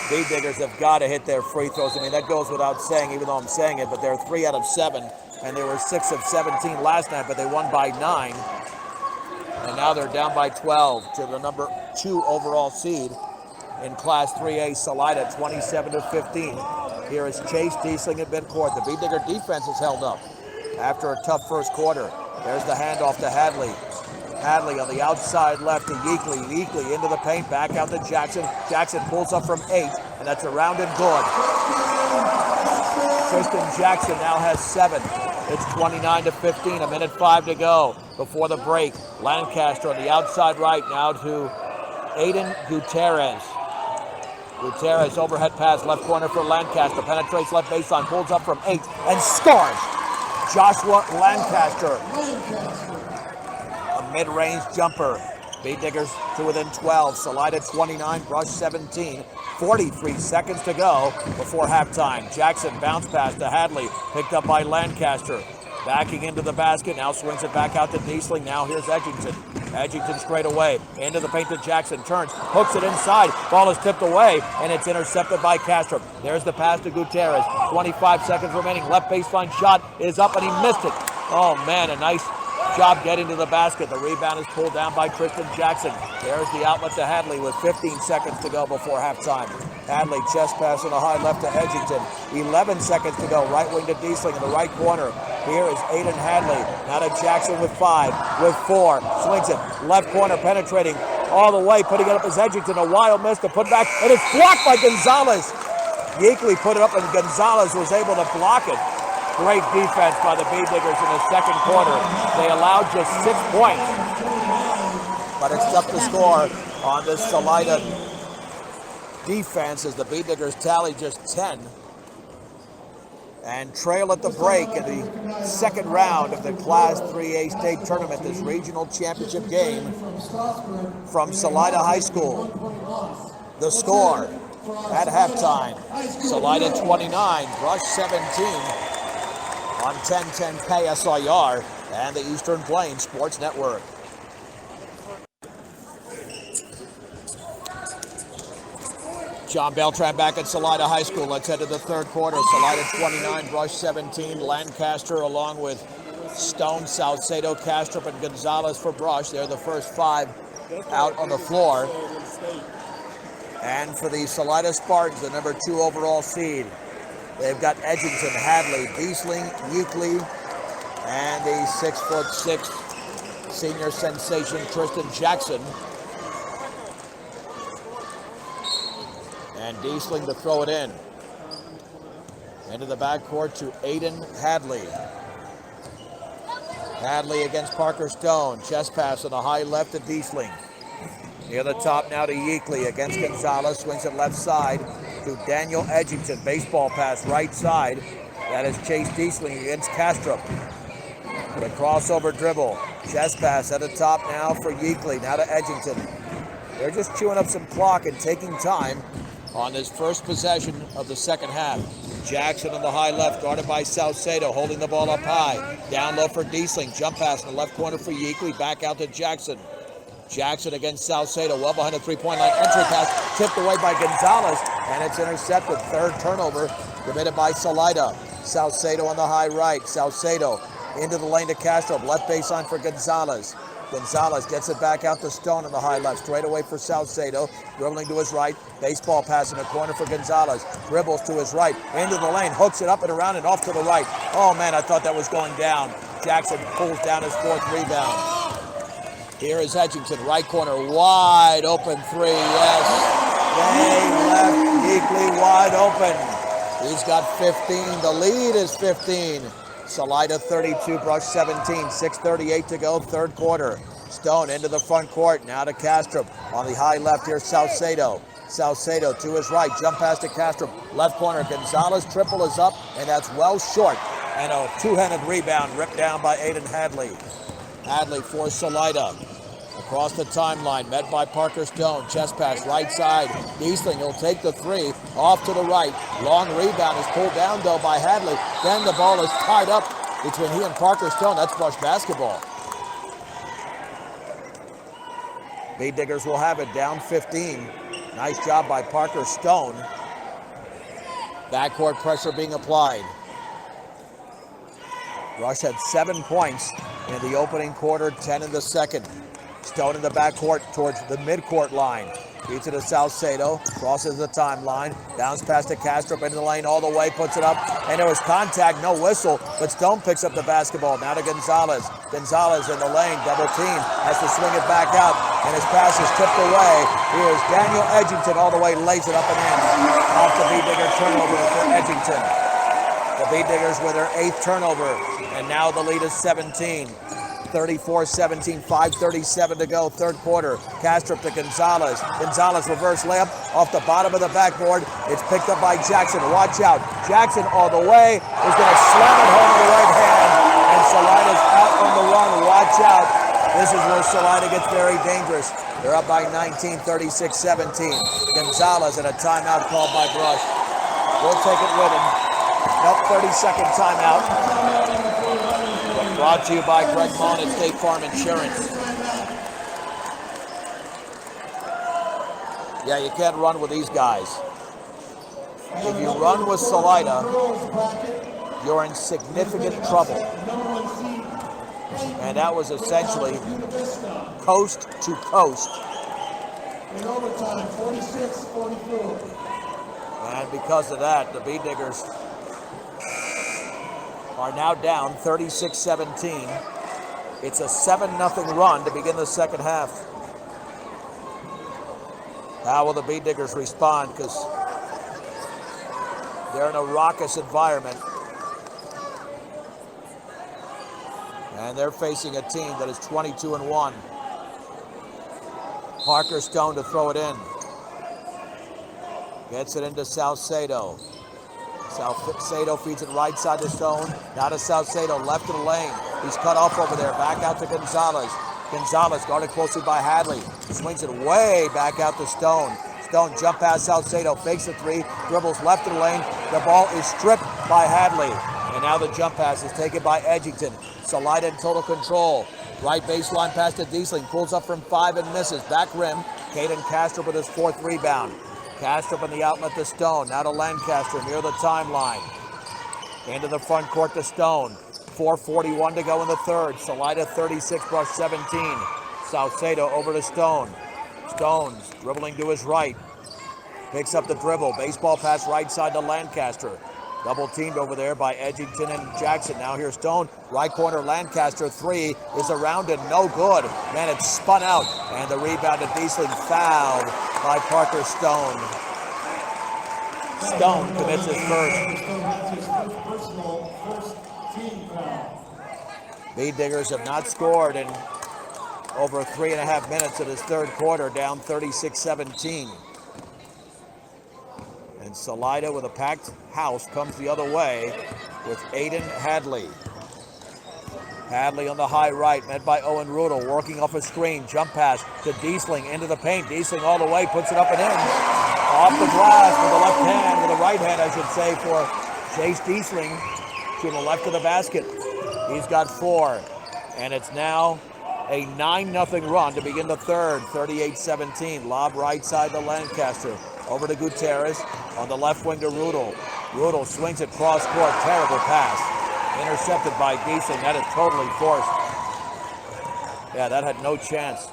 Beediggers have got to hit their free throws. I mean, that goes without saying, even though I'm saying it, but they're 3 out of 7, and they were 6 of 17 last night, but they won by 9. And now they're down by 12 to the number 2 overall seed in Class 3A, Salida, 27-15. Here is Chase Diesling at midcourt. The Beedinger defense is held up after a tough first quarter. There's the handoff to Hadley. Hadley on the outside left to Yeakley. Yeakley into the paint, back out to Jackson. Jackson pulls up from 8, and that's around and good. Tristan Jackson now has 7. It's 29-15, 1:05 to go before the break. Lancaster on the outside right now to Aiden Gutierrez. Gutierrez overhead pass, left corner for Lancaster. Penetrates left baseline, pulls up from 8, and scores. Joshua Lancaster. A mid-range jumper. Beediggers to within 12. Salida 29, Brush 17. 43 seconds to go before halftime. Jackson bounce pass to Hadley, picked up by Lancaster. Backing into the basket, now swings it back out to Diesling. Now here's Edgington. Edgington straight away, into the paint to Jackson, turns, hooks it inside. Ball is tipped away, and it's intercepted by Castro. There's the pass to Gutierrez. 25 seconds remaining. Left baseline shot is up, and he missed it. Oh man, a nice job getting to the basket. The rebound is pulled down by Tristan Jackson. There's the outlet to Hadley with 15 seconds to go before halftime. Hadley chest pass on the high left to Edgington. 11 seconds to go. Right wing to Diesling in the right corner. Here is Aiden Hadley. Now to Jackson with 5, with 4. Swings it. Left corner penetrating all the way. Putting it up as Edgington. A wild miss to put back. And it's blocked by Gonzalez. Yeakley put it up and Gonzalez was able to block it. Great defense by the Beediggers in the second quarter. They allowed just 6 points. But it's tough to score on this Salida defense as the Beediggers tally just 10. And trail at the break in the second round of the Class 3A state tournament, this regional championship game from Salida High School. The score at halftime, Salida 29, Brush 17 on 1010 KSIR and the Eastern Plains Sports Network. John Beltran back at Salida High School. Let's head to the third quarter. Salida 29, Brush 17. Lancaster along with Stone, Salcedo, Castrop, and Gonzalez for Brush. They're the first 5 out on the floor. And for the Salida Spartans, the number 2 overall seed, they've got Edgington, Hadley, Diesling, Euclid, and the 6'6" senior sensation Tristan Jackson. And Diesling to throw it in. Into the backcourt to Aiden Hadley. Hadley against Parker Stone. Chest pass on the high left to Diesling. Near the top now to Yeakley against Gonzalez. Swings it left side to Daniel Edgington. Baseball pass right side. That is Chase Diesling against Castrop. The crossover dribble. Chest pass at the top now for Yeakley. Now to Edgington. They're just chewing up some clock and taking time on this first possession of the second half. Jackson on the high left, guarded by Salcedo, holding the ball up high. Down low for Diesling. Jump pass in the left corner for Yeakley. Back out to Jackson. Jackson against Salcedo, well behind the three-point line. Entry pass tipped away by Gonzalez, and it's intercepted. Third turnover committed by Salida. Salcedo on the high right. Salcedo into the lane to Castro. Left baseline for Gonzalez. Gonzalez gets it back out to Stone on the high left. Straight away for Salcedo. Dribbling to his right. Baseball pass in the corner for Gonzalez. Dribbles to his right. Into the lane. Hooks it up and around and off to the right. Oh, man, I thought that was going down. Jackson pulls down his 4th rebound. Here is Edgington. Right corner. Wide open 3. Yes. They left Yeakley wide open. He's got 15. The lead is 15. Salida 32, Brush 17, 6:38 to go, third quarter. Stone into the front court, now to Castrop. On the high left here, Salcedo. Salcedo to his right, jump pass to Castrop. Left corner, Gonzalez, triple is up, and that's well short. And a two-handed rebound ripped down by Aiden Hadley. Hadley for Salida. Across the timeline, met by Parker Stone. Chest pass, right side. Diesling will take the 3. Off to the right. Long rebound is pulled down, though, by Hadley. Then the ball is tied up between he and Parker Stone. That's Brush basketball. Bead Diggers will have it, down 15. Nice job by Parker Stone. Backcourt pressure being applied. Brush had 7 points in the opening quarter, 10 in the second. Stone in the backcourt towards the midcourt line. Beats it to Salcedo, crosses the timeline, bounce pass to Castrop into the lane all the way, puts it up, and there was contact, no whistle, but Stone picks up the basketball. Now to Gonzalez. Gonzalez in the lane, double team, has to swing it back out, and his pass is tipped away. Here's Daniel Edgington all the way, lays it up and in. Off the Bead Digger turnover for Edgington. The Bead Diggers with their 8th turnover, and now the lead is 17. 34-17, 5:37 to go, third quarter. Castrop to Gonzalez. Gonzalez reverse layup off the bottom of the backboard. It's picked up by Jackson. Watch out. Jackson all the way is going to slam it home with the right hand. And Salida's out on the run. Watch out. This is where Salida gets very dangerous. They're up by 19, 36-17. Gonzalez and a timeout called by Brush. We'll take it with him. Nope, 30-second timeout. Brought to you by Greg Mullen at State Farm Insurance. Yeah, you can't run with these guys. If you run with Salida, you're in significant trouble. And that was essentially coast to coast. In overtime, 46-44. And because of that, the Bead Diggers are now down 36-17. It's a 7-0 run to begin the second half. How will the Bead Diggers respond? Because they're in a raucous environment. And they're facing a team that is 22-1. Parker Stone to throw it in. Gets it into Salcedo. Salcedo feeds it right side to Stone. Now to Salcedo, left of the lane. He's cut off over there. Back out to Gonzalez. Gonzalez guarded closely by Hadley. Swings it way back out to Stone. Stone jump past Salcedo, fakes the 3, dribbles left of the lane. The ball is stripped by Hadley. And now the jump pass is taken by Edgington. Salida in total control. Right baseline pass to Diesling. Pulls up from 5 and misses. Back rim. Caden Castrop with his 4th rebound. Castrop on the outlet to Stone. Now to Lancaster near the timeline. Into the front court to Stone. 4:41 to go in the third. Salida 36, Brush 17. Salcedo over to Stone. Stone's dribbling to his right. Picks up the dribble. Baseball pass right side to Lancaster. Double teamed over there by Edgington and Jackson. Now here's Stone. Right corner, Lancaster. Three is around and no good. Man, it's spun out. And the rebound to Diesling, fouled by Parker Stone. Stone commits his first. Bead Diggers have not scored in over 3.5 minutes of this third quarter, down 36-17. And Salida with a packed house comes the other way with Aiden Hadley. Hadley on the high right, met by Owen Rudel, working off a screen. Jump pass to Diesling into the paint. Diesling all the way, puts it up and in. Off the glass with the left hand, with the right hand, I should say, for Chase Diesling to the left of the basket. He's got 4, and it's now a 9-0 run to begin the third, 38-17. Lob right side to Lancaster. Over to Gutierrez. On the left wing to Rudel. Rudel swings it cross court. Terrible pass. Intercepted by Diesling. That is totally forced. Yeah, that had no chance.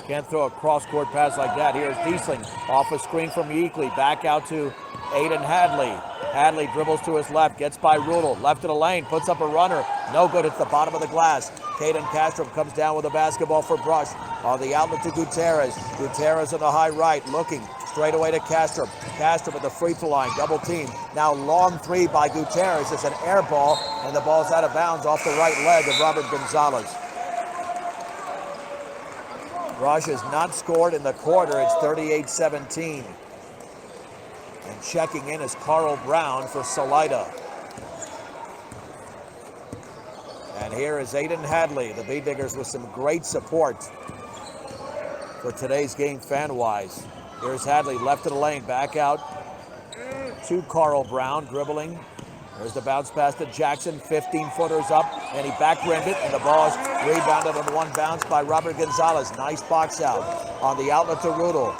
Can't throw a cross court pass like that. Here's Diesling off a screen from Yeakley. Back out to Aiden Hadley. Hadley dribbles to his left, gets by Rudel, left of the lane, puts up a runner. No good, it's the bottom of the glass. Caden Castro comes down with a basketball for Brush. On the outlet to Gutierrez. Gutierrez on the high right, looking straight away to Castro. Castro at the free throw line, double team. Now long three by Gutierrez. It's an air ball, and the ball's out of bounds off the right leg of Robert Gonzalez. Brush has not scored in the quarter. It's 38-17. And checking in is Carl Brown for Salida. And here is Aiden Hadley, the Bead Diggers, with some great support for today's game fan-wise. Here's Hadley, left of the lane, back out to Carl Brown, dribbling. There's the bounce pass to Jackson, 15-footers up, and he back-rimmed it, and the ball is rebounded on one bounce by Robert Gonzalez. Nice box out. On the outlet to Rudel.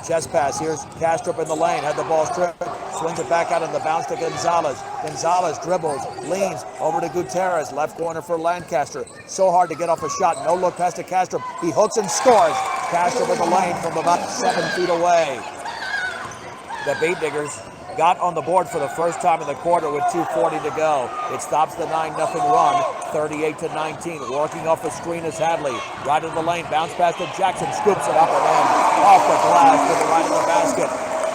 Chest pass, here's Castrop in the lane, had the ball stripped, swings it back out on the bounce to Gonzalez. Gonzalez dribbles, leans over to Gutierrez, left corner for Lancaster. So hard to get off a shot, no look pass to Castrop. He hooks and scores. Castrop in the lane from about 7 feet away. The Bead Diggers got on the board for the first time in the quarter with 2:40 to go. It stops the 9-0 run, 38-19. Working off the screen is Hadley. Right in the lane, bounce pass to Jackson, scoops it up and in. Off the glass to the right of the basket.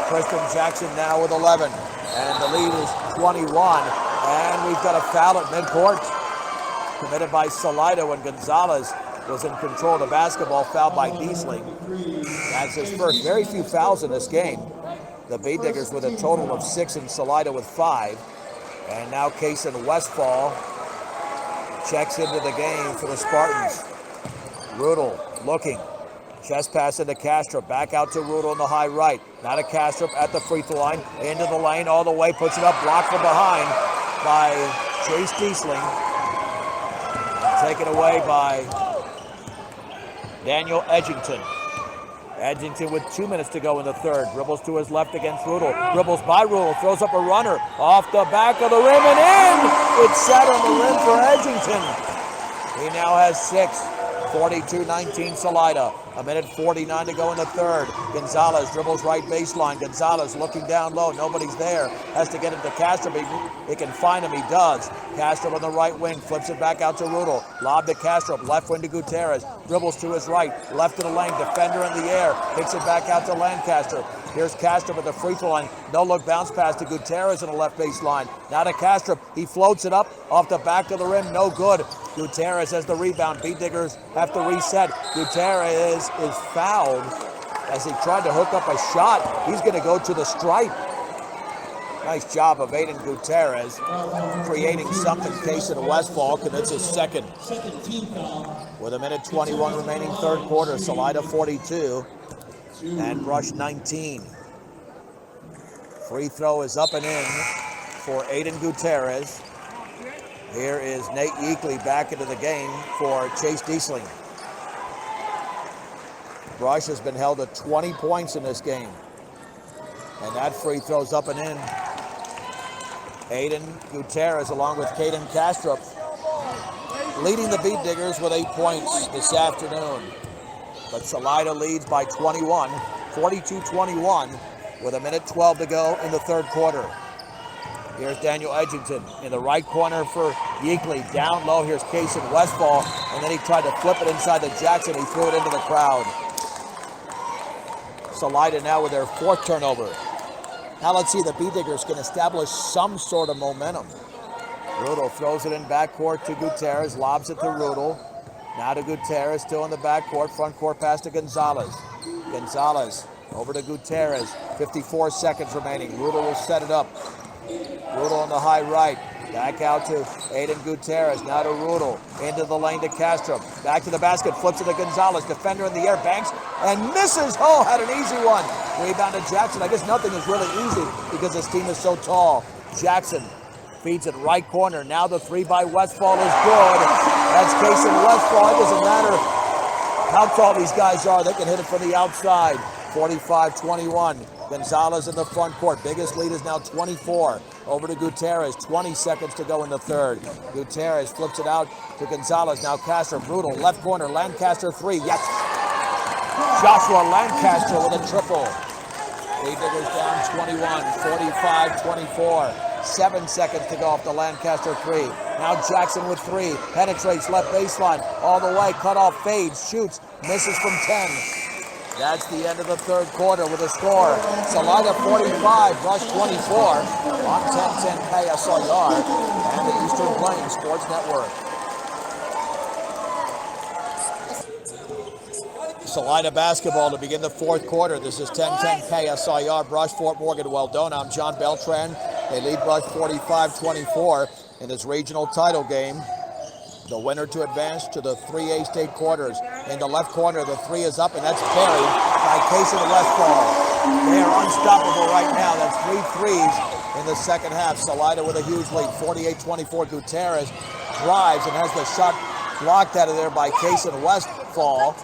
Kristen Jackson now with 11. And the lead is 21. And we've got a foul at midcourt committed by Salida when Gonzalez was in control of the basketball, fouled by Diesling. That's his first. Very few fouls in this game. The Bead Diggers with a total of 6 and Salida with 5. And now Kason Westfall checks into the game for the Spartans. Rudel looking. Chest pass into Castrop. Back out to Rudel on the high right. Now to Castrop at the free throw line. Into the lane all the way. Puts it up. Blocked from behind by Chase Diesling. Taken away by Daniel Edgington. Edgington with 2 minutes to go in the third. Dribbles to his left against Rudel. Dribbles by Rudel. Throws up a runner. Off the back of the rim and in! It's set on the rim for Edgington. He now has 6. 42-19 Salida. 1:49 to go in the third. Gonzalez dribbles right baseline. Gonzalez looking down low. Nobody's there. Has to get it to Castro. He can find him. He does. Castro on the right wing. Flips it back out to Rudel. Lob to Castro. Left wing to Gutierrez. Dribbles to his right. Left of the lane. Defender in the air. Kicks it back out to Lancaster. Here's Castro at the free throw line. No look bounce pass to Gutierrez on the left baseline. Now to Castro. He floats it up off the back of the rim. No good. Gutierrez has the rebound. Bead Diggers have to reset. Gutierrez is fouled as he tried to hook up a shot. He's going to go to the stripe. Nice job of Aiden Gutierrez creating something. Kason Westfall commits his second. With 1:21 remaining third quarter, Salida 42 and Brush 19. Free throw is up and in for Aiden Gutierrez. Here is Nate Yeakley back into the game for Chase Diesling. Brush has been held to 20 points in this game. And that free throw's up and in. Aiden Gutierrez along with Caden Castrop leading the Beat Diggers with 8 points this afternoon. But Salida leads by 21, 42-21, with 1:12 to go in the third quarter. Here's Daniel Edgington in the right corner for Yeakley. Down low, here's Kaysen Westfall, and then he tried to flip it inside to Jackson. He threw it into the crowd. Salida now with their 4th turnover. Now let's see, the Beat Diggers can establish some sort of momentum. Rudel throws it in backcourt to Gutierrez, lobs it to Rudel. Now to Gutierrez, still in the backcourt, front court pass to Gonzalez. Gonzalez over to Gutierrez, 54 seconds remaining. Rudel will set it up. Rudel on the high right, back out to Aiden Gutierrez, now to Rudel, into the lane to Castro, back to the basket, flips it to Gonzalez, defender in the air, banks, and misses. Oh, had an easy one. Rebound to Jackson. I guess nothing is really easy because this team is so tall. Jackson feeds it right corner. Now the 3 by Westfall is good. That's Kaysen Westfall. It doesn't matter how tall these guys are. They can hit it from the outside. 45-21. Gonzalez in the front court. Biggest lead is now 24. Over to Gutierrez. 20 seconds to go in the third. Gutierrez flips it out to Gonzalez. Now Castro, brutal. Left corner. Lancaster 3. Yes. Joshua Lancaster with a triple. Beat Diggers down 21. 45-24. 7 seconds to go off the Lancaster 3. Now Jackson with 3. Penetrates left baseline. All the way. Cut off. Fades. Shoots. Misses from 10. That's the end of the third quarter with a score. Salida 45, Rush 24 on 1010 KSLR and the Eastern Plains Sports Network. Salida basketball to begin the fourth quarter. This is 1010 KSLR, Brush, Fort Morgan, Weldona. I'm John Beltran. They lead Brush 45-24 in this regional title game. The winner to advance to the 3A state quarters. In the left corner, the 3 is up, and that's buried by Kaysen Westfall. They are unstoppable right now. That's 3 threes in the second half. Salida with a huge lead, 48-24. Gutierrez drives and has the shot blocked out of there by Kaysen Westfall.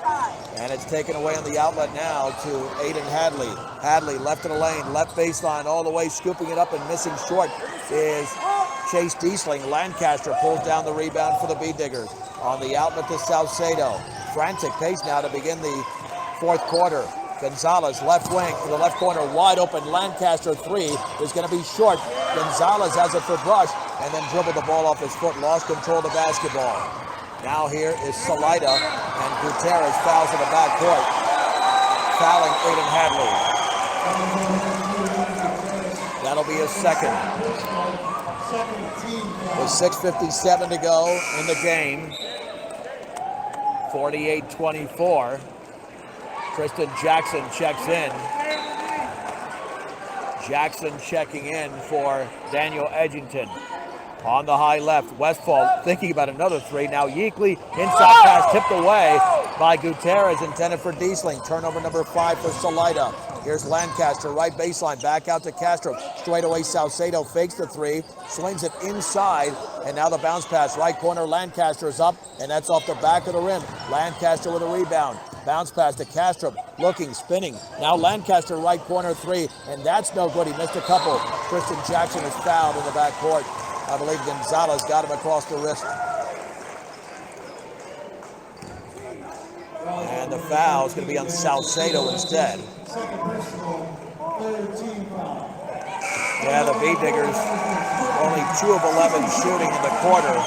And it's taken away on the outlet now to Aiden Hadley. Hadley left of the lane, left baseline, all the way, scooping it up and missing short is Chase Diesling. Lancaster pulls down the rebound for the Beat Diggers. On the outlet to Salcedo. Frantic pace now to begin the fourth quarter. Gonzalez, left wing to the left corner, wide open. Lancaster 3 is going to be short. Gonzalez has it for Brush and then dribbled the ball off his foot, lost control of the basketball. Now here is Salida, and Gutierrez fouls in the backcourt, fouling Aiden Hadley. That'll be his second. With 6:57 to go in the game, 48-24. Tristan Jackson checks in. Jackson checking in for Daniel Edgington. On the high left, Westfall thinking about another 3. Now Yeakley, inside pass tipped away by Gutierrez, intended for Diesling. Turnover number 5 for Salida. Here's Lancaster, right baseline, back out to Castro. Straight away, Salcedo fakes the 3, swings it inside, and now the bounce pass. Right corner, Lancaster is up, and that's off the back of the rim. Lancaster with a rebound. Bounce pass to Castro, looking, spinning. Now Lancaster, right corner 3, and that's no good. He missed a couple. Tristan Jackson is fouled in the backcourt. I believe Gonzalez got him across the wrist. And the foul is going to be on Salcedo instead. Yeah, the Beat Diggers only 2 of 11 shooting in the quarter.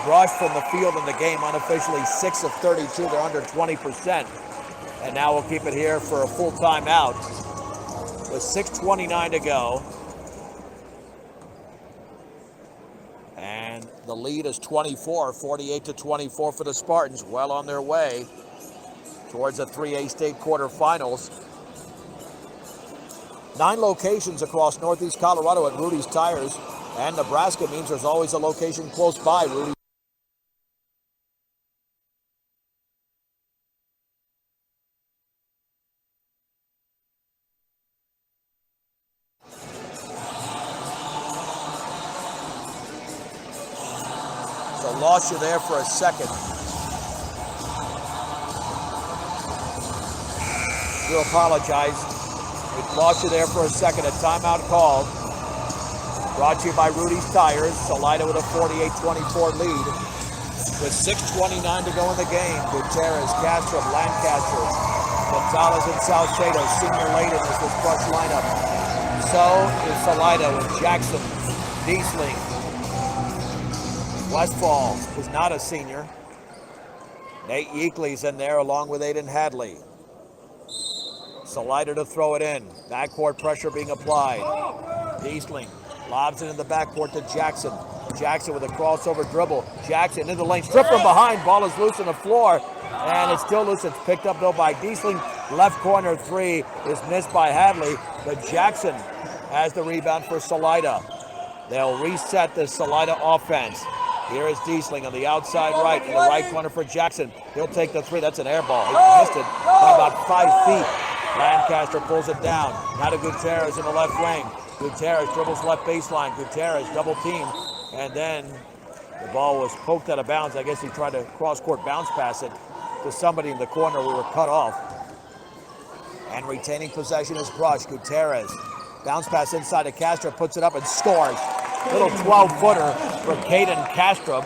Brush from the field in the game, unofficially 6 of 32. They're under 20%. And now we'll keep it here for a full timeout with 6:29 to go. And the lead is 24, 48-24 for the Spartans, well on their way towards the 3A state quarterfinals. 9 locations across Northeast Colorado at Rudy's Tires, and Nebraska means there's always a location close by Rudy's. Lost you there for a second. Do apologize. We lost you there for a second. A timeout called. Brought to you by Rudy's Tires. Salida with a 48-24 lead. With 6:29 to go in the game. Gutierrez, Castro, Lancaster, Gonzalez, and Salcedo. Senior Layden is this Brush lineup. So is Salida with Jackson, Diesling. Westfall is not a senior. Nate Yeakley's in there along with Aiden Hadley. Salida to throw it in. Backcourt pressure being applied. Diesling lobs it in the backcourt to Jackson. Jackson with a crossover dribble. Jackson into the lane. Strip from behind. Ball is loose on the floor. And it's still loose. It's picked up though by Diesling. Left corner three is missed by Hadley. But Jackson has the rebound for Salida. They'll reset the Salida offense. Here is Diesling on the outside right, in the right corner for Jackson. He'll take the three. That's an air ball. He missed it by about 5 feet. Lancaster pulls it down. Now to Gutierrez in the left wing. Gutierrez dribbles left baseline. Gutierrez double team. And then the ball was poked out of bounds. I guess he tried to cross-court bounce pass it to somebody in the corner. We were cut off. And retaining possession is Brush. Gutierrez. Bounce pass inside to Castro. Puts it up and scores. Little 12-footer for Caden Castro.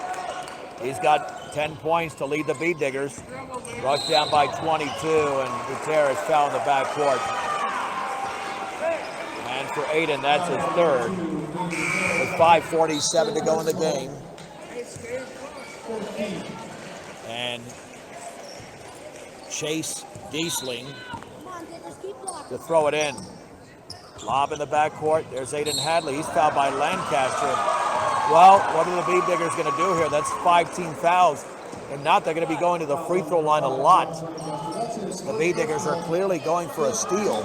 He's got 10 points to lead the Bead Diggers. Rushed down by 22, and Gutierrez foul in the backcourt. And for Aiden, that's his third. With 5:47 to go in the game. And Chase Diesling to throw it in. Lob in the backcourt. There's Aiden Hadley. He's fouled by Lancaster. Well, what are the Bead Diggers going to do here? That's 5 team fouls. And not they're going to be going to the free throw line a lot. The Bead Diggers are clearly going for a steal.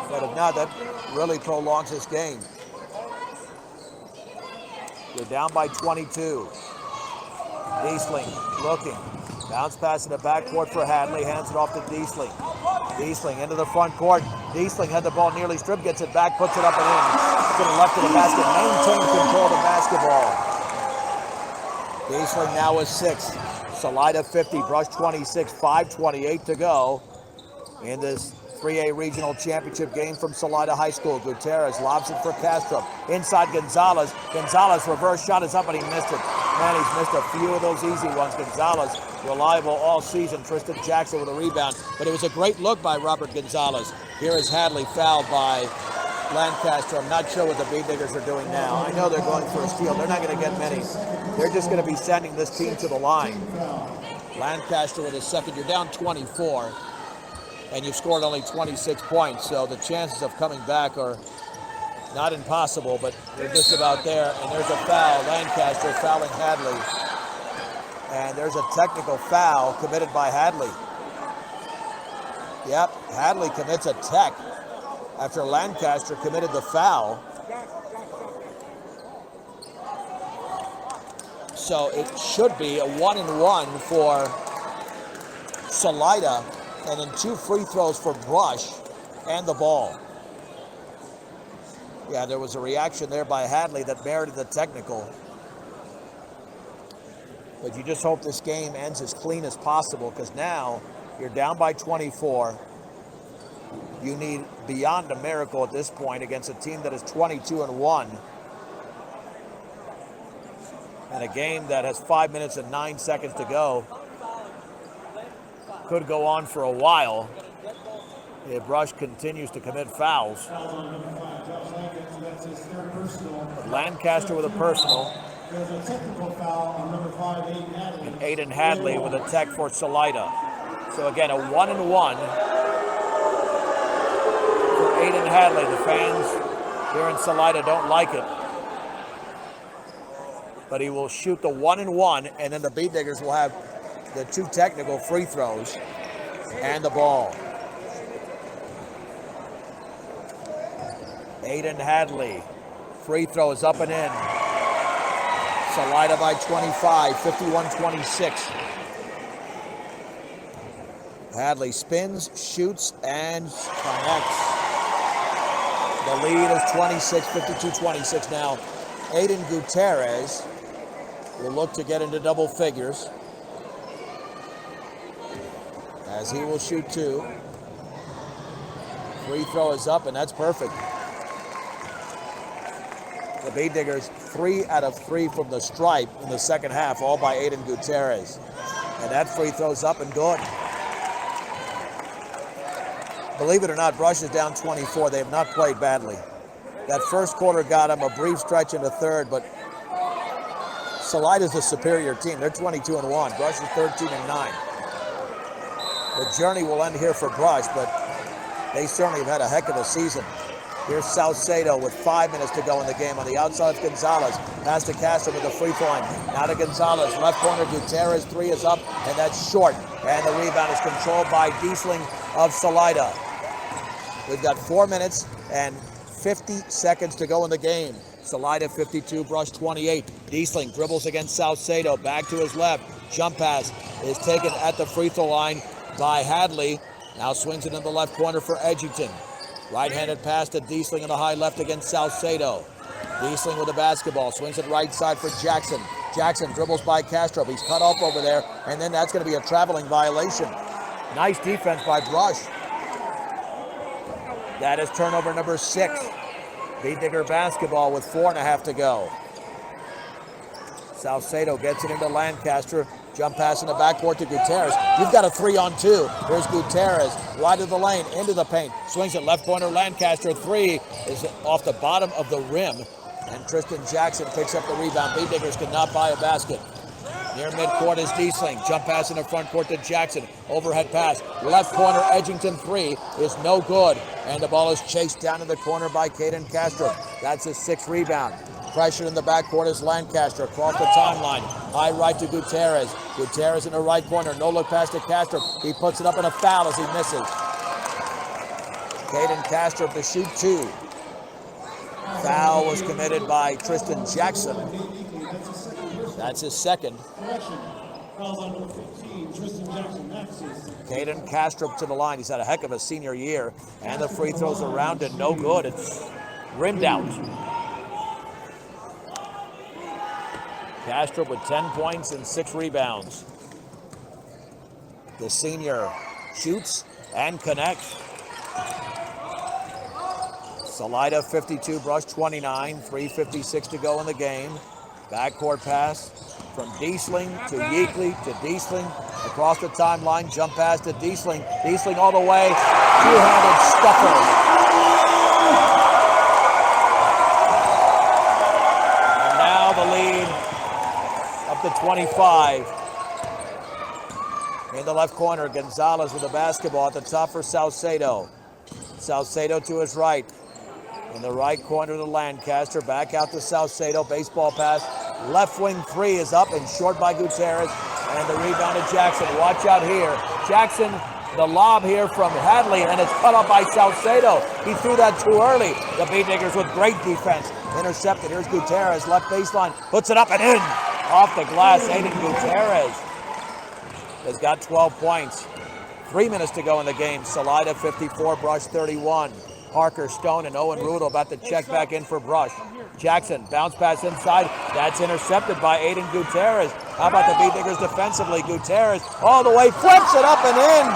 But if not, that really prolongs this game. They're down by 22. Diesling looking. Bounce pass in the backcourt for Hadley. Hands it off to Diesling. Diesling into the front court. Diesling had the ball nearly stripped, gets it back, puts it up and in. To the left of the basket, maintain control of the basketball. Diesling now with 6. Salida 50, Brush 26, 5:28 to go in this 3A Regional Championship game from Salida High School. Gutierrez lobs it for Castro. Inside Gonzalez. Gonzalez reverse shot is up, but he missed it. Man, he's missed a few of those easy ones. Gonzalez, reliable all season. Tristan Jackson with a rebound. But it was a great look by Robert Gonzalez. Here is Hadley fouled by Lancaster. I'm not sure what the Bead Diggers are doing now. I know they're going for a steal. They're not going to get many. They're just going to be sending this team to the line. Lancaster with his second. You're down 24. And you've scored only 26 points. So the chances of coming back are not impossible, but they're just about there. And there's a foul. Lancaster fouling Hadley. And there's a technical foul committed by Hadley. Yep, Hadley commits a tech after Lancaster committed the foul. So it should be a 1-and-1 for Salida, and then 2 free throws for Brush and the ball. Yeah, there was a reaction there by Hadley that merited the technical. But you just hope this game ends as clean as possible, because now you're down by 24. You need beyond a miracle at this point against a team that is 22-1. And a game that has 5 minutes and 9 seconds to go. Could go on for a while if Brush continues to commit fouls. Lancaster with a personal. There's a technical foul on number 5, Aiden Hadley. And Aiden Hadley with a tech for Salida. So again, a 1-and-1 for Aiden Hadley. The fans here in Salida don't like it. But he will shoot the 1-and-1, and then the Bead Diggers will have the 2 technical free throws and the ball. Aiden Hadley. Free throw is up and in. Salida by 25, 51-26. Hadley spins, shoots, and connects. The lead is 26, 52-26 now. Aiden Gutierrez will look to get into double figures, as he will shoot 2. Free throw is up, and that's perfect. The Beat Diggers 3 out of 3 from the stripe in the second half, all by Aiden Gutierrez. And that free throw's up and good. Believe it or not, Brush is down 24. They have not played badly. That first quarter got them a brief stretch in the third, but Salida's a superior team. They're 22-1. Brush is 13-9. The journey will end here for Brush, but they certainly have had a heck of a season. Here's Salcedo with 5 minutes to go in the game. On the outside, it's Gonzalez. Pass to Castro with the free throw line. Now to Gonzalez. Left corner, Gutierrez. 3 is up, and that's short. And the rebound is controlled by Diesling of Salida. We've got 4 minutes and 50 seconds to go in the game. Salida 52, Brush 28. Diesling dribbles against Salcedo. Back to his left. Jump pass is taken at the free throw line by Hadley. Now swings it in the left corner for Edgington. Right-handed pass to Diesling in the high left against Salcedo. Diesling with the basketball. Swings it right side for Jackson. Jackson dribbles by Castro. He's cut off over there, and then that's going to be a traveling violation. Nice defense by Brush. That is turnover number 6. Beat Digger basketball with 4.5 to go. Salcedo gets it into Lancaster. Jump pass in the backcourt to Gutierrez. You've got a 3-on-2. Here's Gutierrez, right of the lane, into the paint. Swings it left corner, Lancaster. 3 is off the bottom of the rim. And Tristan Jackson picks up the rebound. Beat Diggers could not buy a basket. Near midcourt is Diesling. Jump pass in the front court to Jackson. Overhead pass. Left corner, Edgington 3 is no good. And the ball is chased down in the corner by Caden Castro. That's his 6th rebound. Pressure in the backcourt is Lancaster across the timeline. High right to Gutierrez. Gutierrez in the right corner. No look pass to Castro. He puts it up in a foul as he misses. Caden Castro to shoot 2. Foul was committed by Tristan Jackson. That's his 2nd. Caden Castro to the line. He's had a heck of a senior year. And the free throws around and no good. It's rimmed out. Castro with 10 points and 6 rebounds. The senior shoots and connects. Salida 52, Brush 29, 3:56 to go in the game. Backcourt pass from Diesling to Yeakley to Diesling. Across the timeline, jump pass to Diesling. Diesling all the way, two-handed stuffer. And now the lead up to 25. In the left corner, Gonzalez with the basketball at the top for Salcedo. Salcedo to his right. In the right corner to Lancaster. Back out to Salcedo. Baseball pass. Left wing 3 is up and short by Gutierrez. And the rebound to Jackson. Watch out here. Jackson, the lob here from Hadley, and it's cut off by Salcedo. He threw that too early. The Beat Diggers with great defense. Intercepted. Here's Gutierrez. Left baseline. Puts it up and in. Off the glass. Aiden Gutierrez has got 12 points. 3 minutes to go in the game. Salida 54, Brush 31. Parker, Stone, and Owen Rudel about to check back in for Brush. Jackson, bounce pass inside. That's intercepted by Aiden Gutierrez. How about the Beat Diggers defensively? Gutierrez all the way, flips it up and in.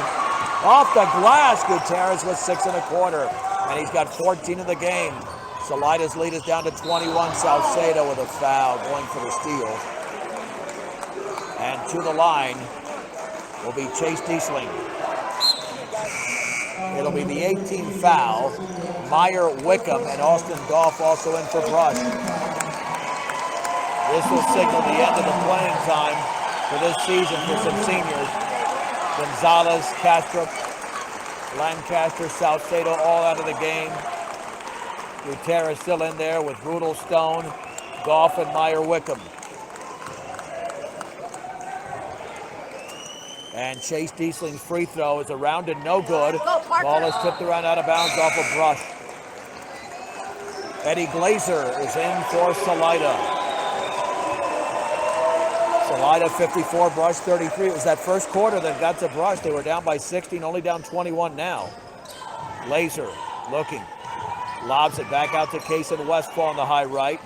Off the glass, Gutierrez with 6 1/4. And he's got 14 in the game. Salida's lead is down to 21. Salcedo with a foul going for the steal. And to the line will be Chase Diesling. It'll be the 18th foul. Meyer, Wickham, and Austin Goff also in for Brush. This will signal the end of the playing time for this season for some seniors. Gonzalez, Castro, Lancaster, Salcedo all out of the game. Gutierrez still in there with Rudel, Stone, Goff, and Meyer, Wickham. And Chase Diesling's free throw is around and no good. Ball is tipped around out of bounds off of Brush. Eddie Glazer is in for Salida. Salida 54, Brush 33. It was that first quarter that got to Brush. They were down by 16, only down 21 now. Glazer looking. Lobs it back out to Kason Westfall on the high right.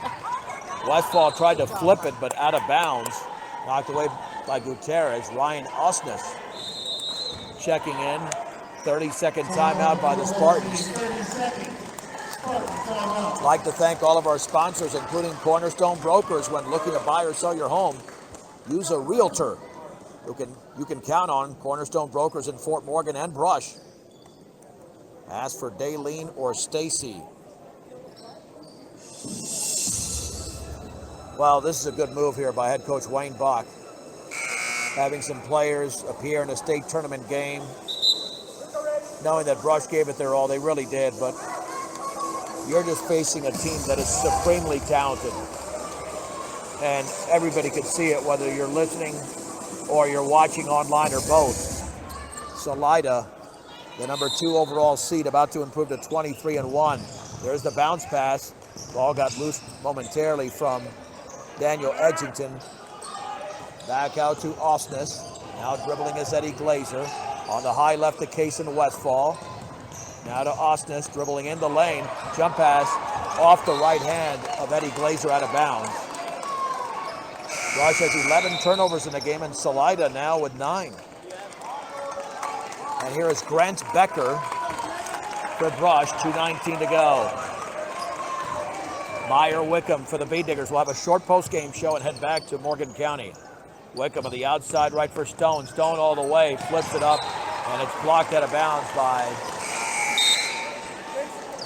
Westfall tried to flip it, but out of bounds. Knocked away by Gutierrez. Ryan Osnes checking in. 30-second timeout by the Spartans. I'd like to thank all of our sponsors, including Cornerstone Brokers. When looking to buy or sell your home, use a realtor you can count on. Cornerstone Brokers in Fort Morgan and Brush. Ask for Daylene or Stacy. Well, this is a good move here by head coach Wayne Bach. Having some players appear in a state tournament game, knowing that Brush gave it their all. They really did, but you're just facing a team that is supremely talented. And everybody could see it, whether you're listening or you're watching online or both. Salida, the number 2 overall seed, about to improve to 23-1. There's the bounce pass. Ball got loose momentarily from Daniel Edgington. Back out to Osnes. Now dribbling is Eddie Glazer. On the high left to Kaysen Westfall. Now to Osnes, dribbling in the lane. Jump pass off the right hand of Eddie Glazer, out of bounds. Brush has 11 turnovers in the game, and Salida now with 9. And here is Grant Becker for Brush, 2:19 to go. Meyer Wickham for the Bee Diggers. We'll have a short post-game show and head back to Morgan County. Wickham on the outside right for Stone. Stone all the way, flips it up, and it's blocked out of bounds by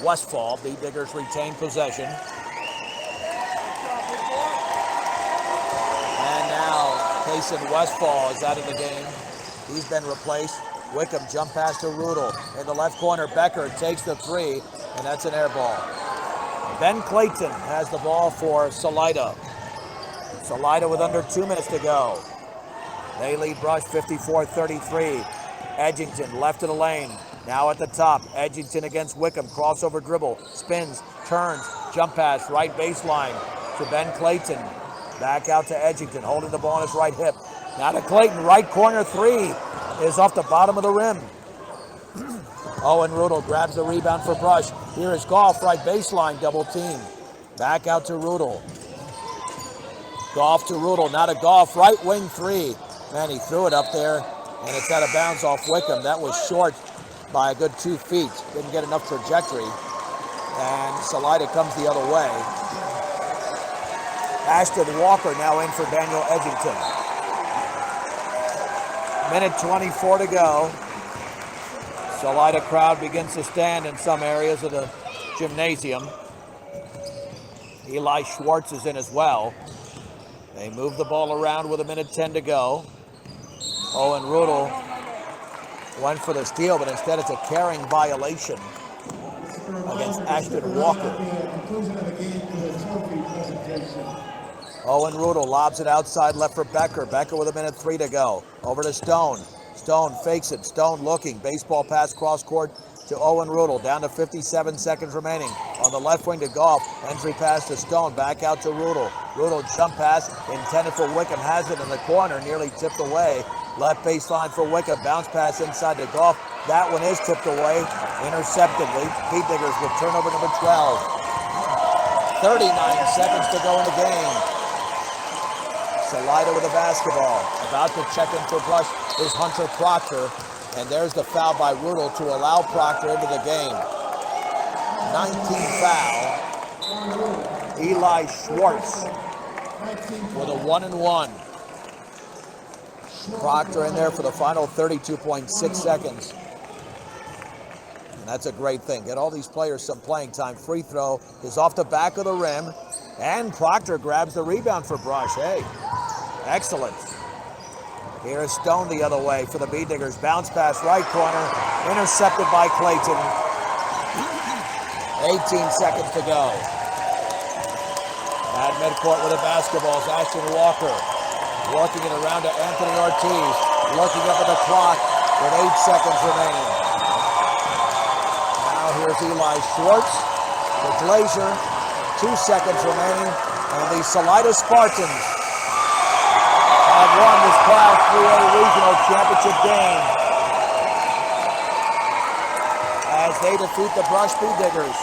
Westfall. Bee Diggers retain possession. And now Kaysen Westfall is out of the game. He's been replaced. Wickham jump pass to Rudel. In the left corner, Becker takes the 3, and that's an air ball. Ben Clayton has the ball for Salida. Salida with under 2 minutes to go. They lead Brush 54-33. Edgington left of the lane. Now at the top. Edgington against Wickham. Crossover dribble. Spins. Turns. Jump pass. Right baseline to Ben Clayton. Back out to Edgington. Holding the ball on his right hip. Now to Clayton. Right corner 3 is off the bottom of the rim. Owen Rudel grabs the rebound for Brush. Here is Goff, right baseline, double team. Back out to Rudel. Goff to Rudel, now to Goff, right wing 3. Man, he threw it up there, and it's out of bounds off Wickham. That was short by a good 2 feet. Didn't get enough trajectory. And Salida comes the other way. Ashton Walker now in for Daniel Edgington. Minute 24 to go. Salida crowd begins to stand in some areas of the gymnasium. Eli Schwartz is in as well. They move the ball around with 1:10 to go. Owen Rudel went for the steal, but instead it's a carrying violation against Ashton Walker. Owen Rudel lobs it outside left for Becker. Becker with 1:03 to go. Over to Stone. Stone fakes it. Stone looking. Baseball pass cross court to Owen Rudel. Down to 57 seconds remaining. On the left wing to Goff. Entry pass to Stone. Back out to Rudel. Rudel jump pass intended for Wickham. Has it in the corner. Nearly tipped away. Left baseline for Wickham. Bounce pass inside to Goff. That one is tipped away. Intercepted. Bee Diggers with turnover number 12. 39 seconds to go in the game. Salida with the basketball. About to check in for Brush is Hunter Proctor. And there's the foul by Rudel to allow Proctor into the game. 19 foul. Eli Schwartz with a 1-and-1. Proctor in there for the final 32.6 seconds. And that's a great thing. Get all these players some playing time. Free throw is off the back of the rim. And Proctor grabs the rebound for Brush. Hey, excellent. Here's Stone the other way for the Bee Diggers. Bounce pass right corner. Intercepted by Clayton. 18 seconds to go. At midcourt with the basketball is Ashton Walker. Working it around to Anthony Ortiz. Looking up at the clock with 8 seconds remaining. Now here's Eli Schwartz. The Glazer. 2 seconds remaining. And the Salida Spartans have won this Class 3A Regional Championship game as they defeat the Brush Bee Diggers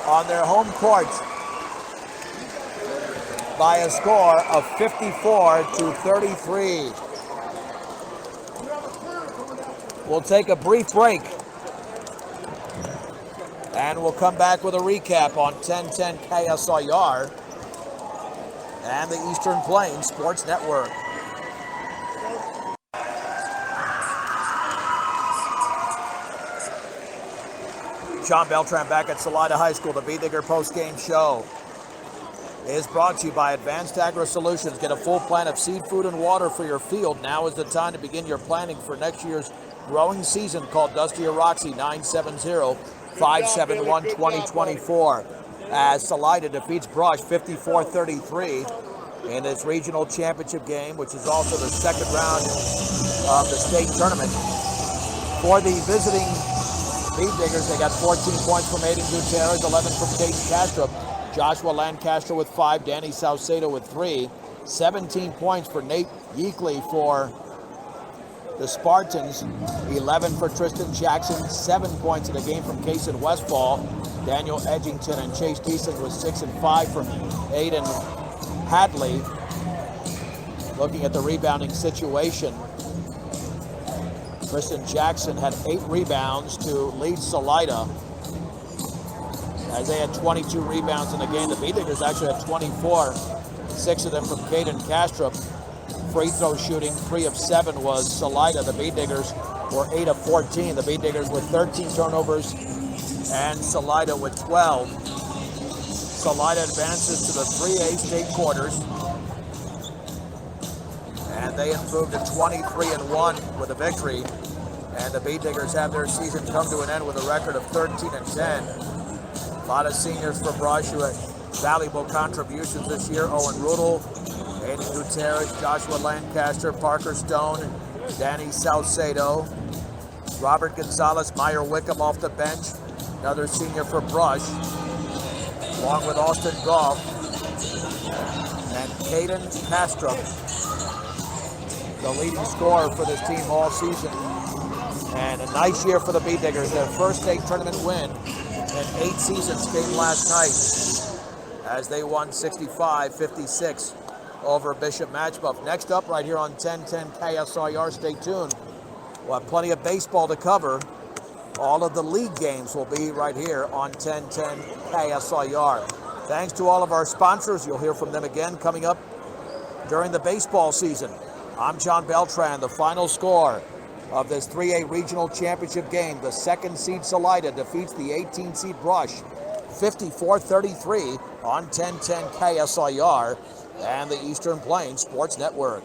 on their home court by a score of 54-33. We'll take a brief break. And we'll come back with a recap on 1010 KSIR and the Eastern Plains Sports Network. John Beltran back at Salida High School. The B-Digger post-game show is brought to you by Advanced Agro Solutions. Get a full plan of seed, food, and water for your field. Now is the time to begin your planning for next year's growing season. Call Dusty or Roxy 970-571-2024 as Salida defeats Brush 54-33 in its regional championship game, which is also the second round of the state tournament. For the visiting B-Diggers, they got 14 points from Aiden Gutierrez, 11 from Caden Castro, Joshua Lancaster with 5, Danny Saucedo with 3, 17 points for Nate Yeakley for the Spartans, 11 for Tristan Jackson, 7 points in the game from Kason Westfall, Daniel Edgington and Chase Deasing with 6 and 5 from Aiden Hadley. Looking at the rebounding situation, Tristan Jackson had 8 rebounds to lead Salida, as they had 22 rebounds in the game. The B-Diggers actually had 24, 6 of them from Caden Castrop. Free throw shooting, 3 of 7 was Salida. The B-Diggers were 8 of 14. The B-Diggers with 13 turnovers and Salida with 12. Salida advances to the 3A state quarters, and they improved to 23-1 with a victory. And the B-Diggers have their season come to an end with a record of 13-10. A lot of seniors for Brush who had valuable contributions this year. Owen Rudel, Aiden Gutierrez, Joshua Lancaster, Parker Stone, Danny Saucedo, Robert Gonzalez, Meyer Wickham off the bench, another senior for Brush, along with Austin Goff and Caden Castro, the leading scorer for this team all season. And a nice year for the B-Diggers. Their first state tournament win in 8 seasons came last night as they won 65-56 over Bishop Matchbuff. Next up right here on 1010 KSIR, stay tuned. We'll have plenty of baseball to cover. All of the league games will be right here on 1010 KSIR. Thanks to all of our sponsors. You'll hear from them again coming up during the baseball season. I'm John Beltran. The final score of this 3A regional championship game, the 2nd seed Salida defeats the 18 seed Brush 54-33 on 1010 KSIR and the Eastern Plains Sports Network.